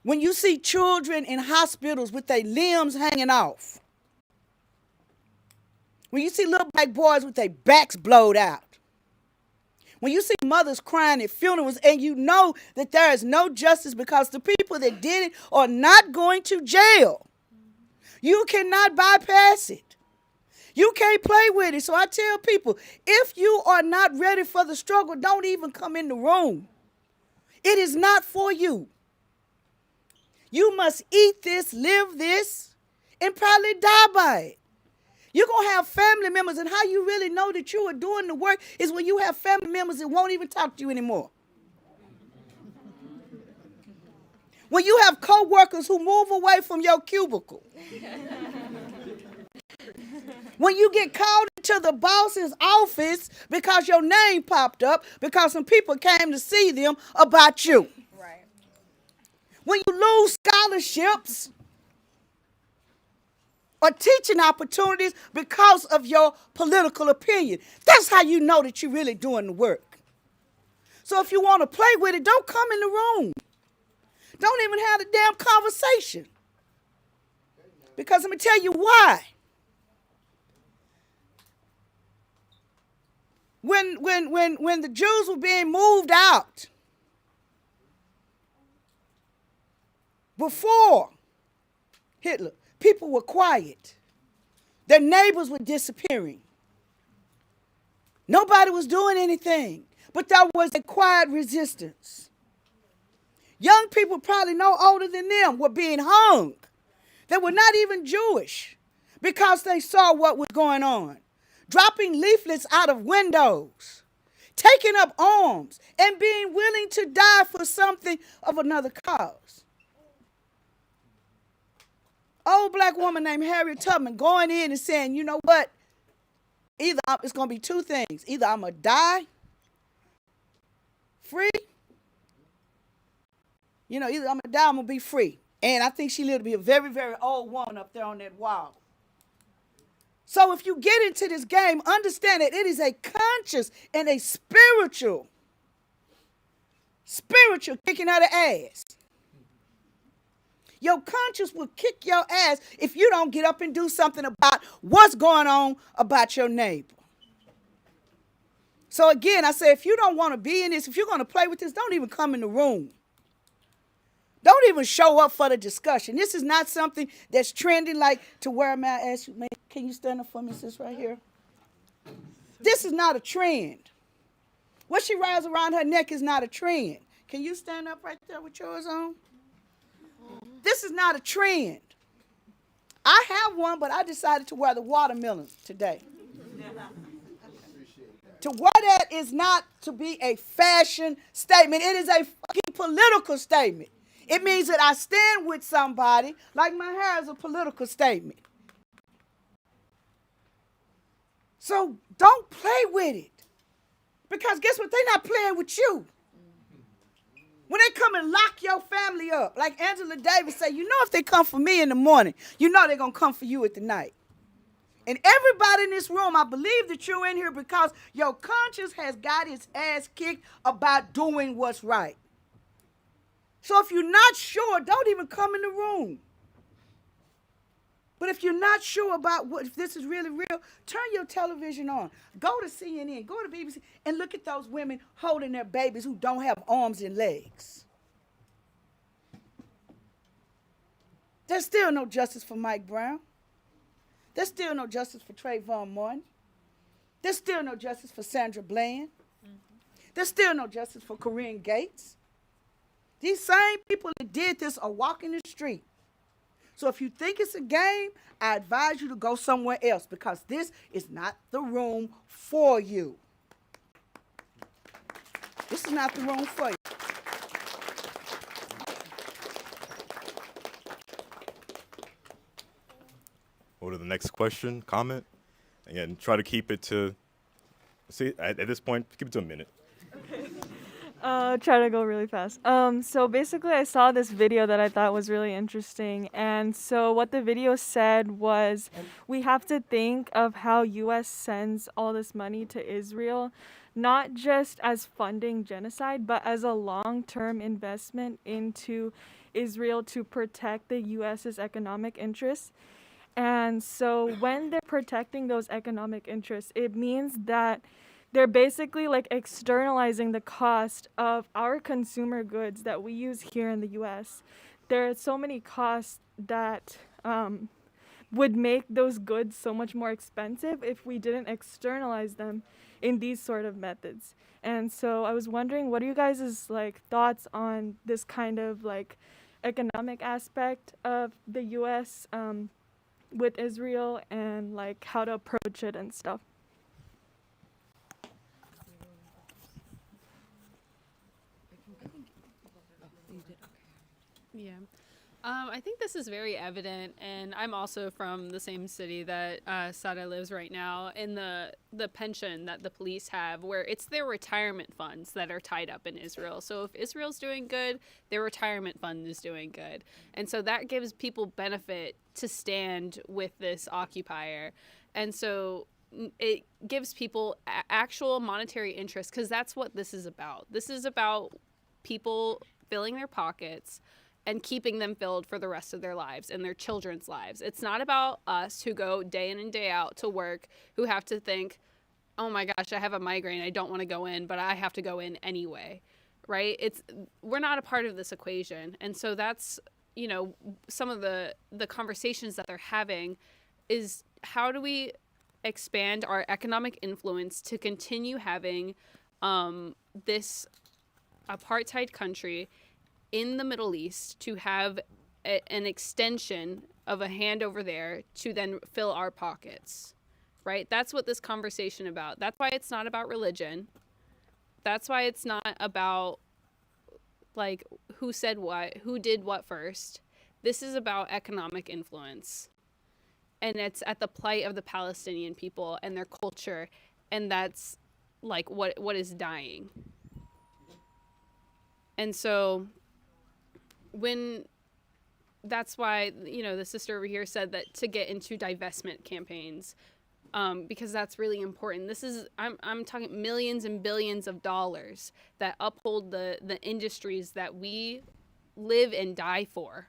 When you see children in hospitals with their limbs hanging off. When you see little black boys with their backs blowed out. When you see mothers crying at funerals and you know that there is no justice because the people that did it are not going to jail. You cannot bypass it. You can't play with it. So I tell people, if you are not ready for the struggle, don't even come in the room. It is not for you. You must eat this, live this, and probably die by it. You're going to have family members, and how you really know that you are doing the work is when you have family members that won't even talk to you anymore. When you have co-workers who move away from your cubicle. When you get called into the boss's office because your name popped up because some people came to see them about you. Right. When you lose scholarships or teaching opportunities because of your political opinion. That's how you know that you're really doing the work. So if you want to play with it, don't come in the room. Don't even have the damn conversation. Because let me tell you why. When the Jews were being moved out, before Hitler, people were quiet. Their neighbors were disappearing. Nobody was doing anything, but there was a quiet resistance. Young people, probably no older than them, were being hung. They were not even Jewish because they saw what was going on. Dropping leaflets out of windows, taking up arms, and being willing to die for something of another cause. Old black woman named Harriet Tubman going in and saying, you know what? Either it's going to be two things. Either I'm going to die free. Either I'm going to die, I'm going to be free. And I think she lived to be a very, very old woman up there on that wall. So if you get into this game, understand that it is a conscious and a spiritual kicking out of ass. Your conscience will kick your ass if you don't get up and do something about what's going on about your neighbor. So again, I say, if you don't want to be in this, if you're going to play with this, don't even come in the room. Don't even show up for the discussion. This is not something that's trending like to where, may I ask you, man, can you stand up for me, sis, right here? This is not a trend. What she wears around her neck is not a trend. Can you stand up right there with yours on? This is not a trend. I have one, but I decided to wear the watermelon today. To wear that is not to be a fashion statement. It is a fucking political statement. It means that I stand with somebody, like my hair is a political statement. So don't play with it. Because guess what? They're not playing with you. When they come and lock your family up, like Angela Davis said, if they come for me in the morning, they're going to come for you at the night. And everybody in this room, I believe that you're in here because your conscience has got its ass kicked about doing what's right. So if you're not sure, don't even come in the room. But if you're not sure about if this is really real, turn your television on. Go to CNN, go to BBC, and look at those women holding their babies who don't have arms and legs. There's still no justice for Mike Brown. There's still no justice for Trayvon Martin. There's still no justice for Sandra Bland. There's still no justice for Corinne Gates. These same people that did this are walking the street. So if you think it's a game, I advise you to go somewhere else because this is not the room for you. This is not the room for you. Go to the next question, comment. Again, try to keep it to, at this point, keep it to a minute. Try to go really fast. So basically I saw this video that I thought was really interesting. And so what the video said was we have to think of how U.S. sends all this money to Israel, not just as funding genocide, but as a long-term investment into Israel to protect the U.S.'s economic interests. And so when they're protecting those economic interests, it means that they're basically like externalizing the cost of our consumer goods that we use here in the U.S. There are so many costs that would make those goods so much more expensive if we didn't externalize them in these sort of methods. And so I was wondering, what are you guys' thoughts on this kind of economic aspect of the U.S. With Israel and how to approach it and stuff? Yeah. I think this is very evident, and I'm also from the same city that Sara lives right now, in the pension that the police have, where it's their retirement funds that are tied up in Israel. So if Israel's doing good, their retirement fund is doing good. And so that gives people benefit to stand with this occupier. And so it gives people actual monetary interest, because that's what this is about. This is about people filling their pockets and keeping them filled for the rest of their lives and their children's lives. It's not about us who go day in and day out to work, who have to think, oh my gosh, I have a migraine, I don't want to go in, but I have to go in anyway, right? We're not a part of this equation. And so that's, some of the conversations that they're having is how do we expand our economic influence to continue having this apartheid country in the Middle East, to have an extension of a hand over there to then fill our pockets, right? That's what this conversation about. That's why it's not about religion. That's why it's not about like who said what, who did what first. This is about economic influence. And it's at the plight of the Palestinian people and their culture, and that's like what is dying. And so that's why, the sister over here said that to get into divestment campaigns, because that's really important. I'm talking millions and billions of dollars that uphold the industries that we live and die for.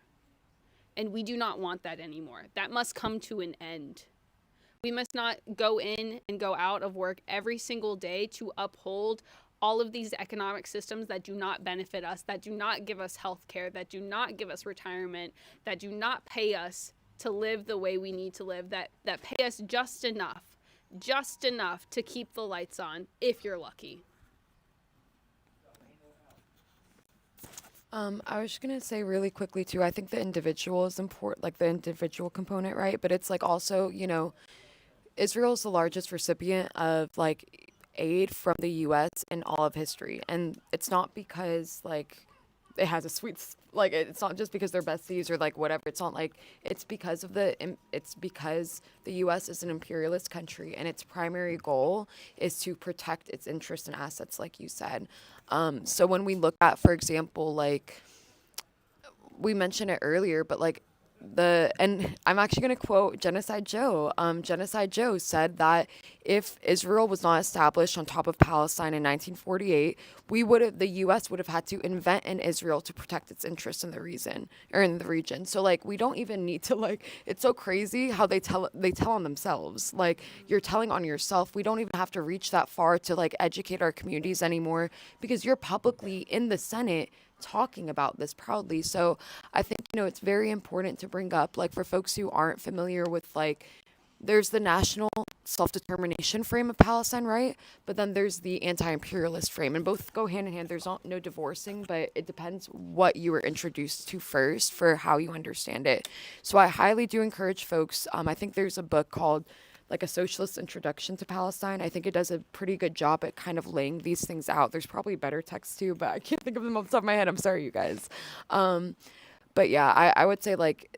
And we do not want that anymore. That must come to an end. We must not go in and go out of work every single day to uphold all of these economic systems that do not benefit us, that do not give us health care, that do not give us retirement, that do not pay us to live the way we need to live, that pay us just enough to keep the lights on, if you're lucky. I was just gonna say really quickly too, I think the individual is important, like the individual component, right? But it's like also, Israel is the largest recipient of like aid from the U.S. in all of history. And it's not because like it has a sweet, like it's not just because they're besties or like whatever. It's not like, it's because the U.S. is an imperialist country and its primary goal is to protect its interests and assets, like you said. So when we look at, for example, like we mentioned it earlier, but like and I'm actually going to quote Genocide Joe. Genocide Joe said that if Israel was not established on top of Palestine in 1948, the U.S. would have had to invent an Israel to protect its interests in the region. So like, we don't even need to like, it's so crazy how they tell on themselves. Like, you're telling on yourself. We don't even have to reach that far to like educate our communities anymore, because you're publicly in the Senate talking about this proudly. So I think, it's very important to bring up, like, for folks who aren't familiar with, like, there's the national self-determination frame of Palestine, right? But then there's the anti-imperialist frame, and both go hand in hand. There's no divorcing, but it depends what you were introduced to first for how you understand it. So I highly do encourage folks. I think there's a book called like A Socialist Introduction to Palestine. I think it does a pretty good job at kind of laying these things out. There's probably better texts too, but I can't think of them off the top of my head. I'm sorry, you guys. But yeah, I would say like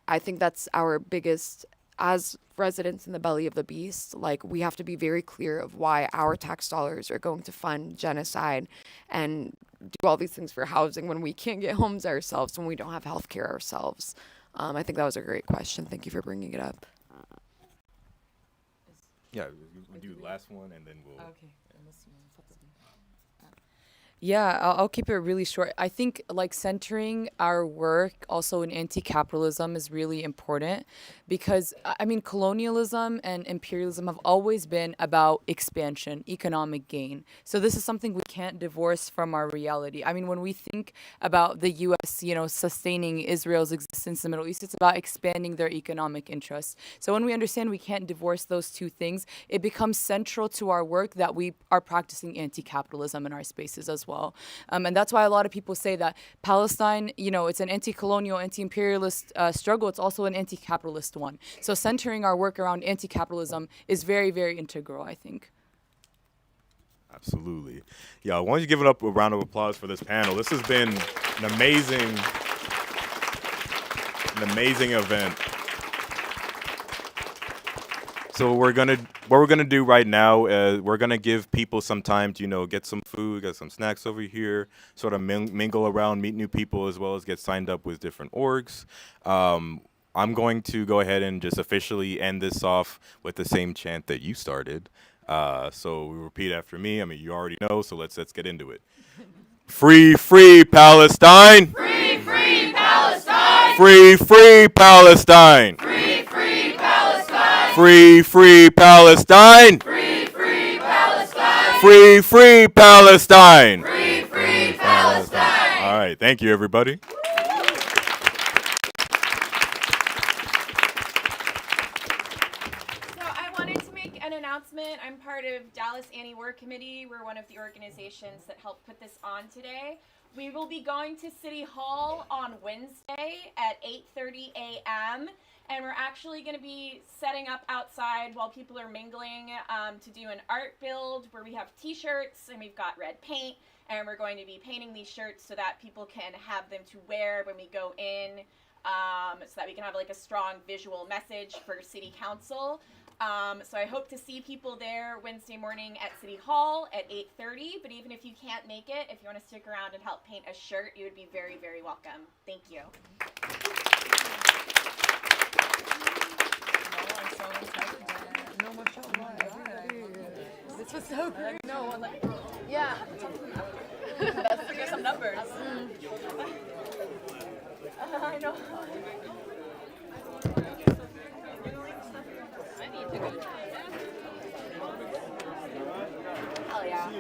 I think that's our biggest, as residents in the belly of the beast, like we have to be very clear of why our tax dollars are going to fund genocide and do all these things for housing when we can't get homes ourselves, when we don't have health care ourselves. I think that was a great question. Thank you for bringing it up. Yeah, we'll do the last one and then we'll. Okay. Yeah, I'll keep it really short. I think like centering our work also in anti-capitalism is really important, because I mean, colonialism and imperialism have always been about expansion, economic gain. So this is something we can't divorce from our reality. I mean, when we think about the U.S., sustaining Israel's existence in the Middle East, it's about expanding their economic interests. So when we understand we can't divorce those two things, it becomes central to our work that we are practicing anti-capitalism in our spaces as well. And that's why a lot of people say that Palestine, it's an anti-colonial, anti-imperialist struggle. It's also an anti-capitalist one. So centering our work around anti-capitalism is very, very integral, I think. Absolutely. Yeah, why don't you give it up a round of applause for this panel. This has been an amazing event. So what we're gonna do right now is we're gonna give people some time to get some food, get some snacks over here, sort of mingle around, meet new people, as well as get signed up with different orgs. I'm going to go ahead and just officially end this off with the same chant that you started. So repeat after me. I mean, you already know. So let's get into it. Free, free Palestine. Free, free Palestine. Free, free Palestine. Free, free Palestine. Free, free Palestine. Free, free Palestine. Free, free Palestine. Free, free Palestine. All right. Thank you, everybody. announcement. I'm part of Dallas Anti-War Committee. We're one of the organizations that helped put this on today. We will be going to City Hall on Wednesday at 8:30 a.m. And we're actually going to be setting up outside while people are mingling to do an art build where we have t-shirts and we've got red paint. And we're going to be painting these shirts so that people can have them to wear when we go in, so that we can have like a strong visual message for City Council. So I hope to see people there Wednesday morning at City Hall at 8:30. But even if you can't make it, if you want to stick around and help paint a shirt, you would be very, very welcome. Thank you. This was so great. No one like, yeah. Let's do some numbers. I know. Hell yeah.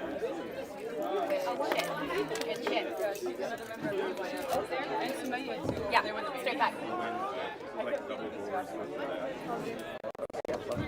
Good shit. Yeah, straight back.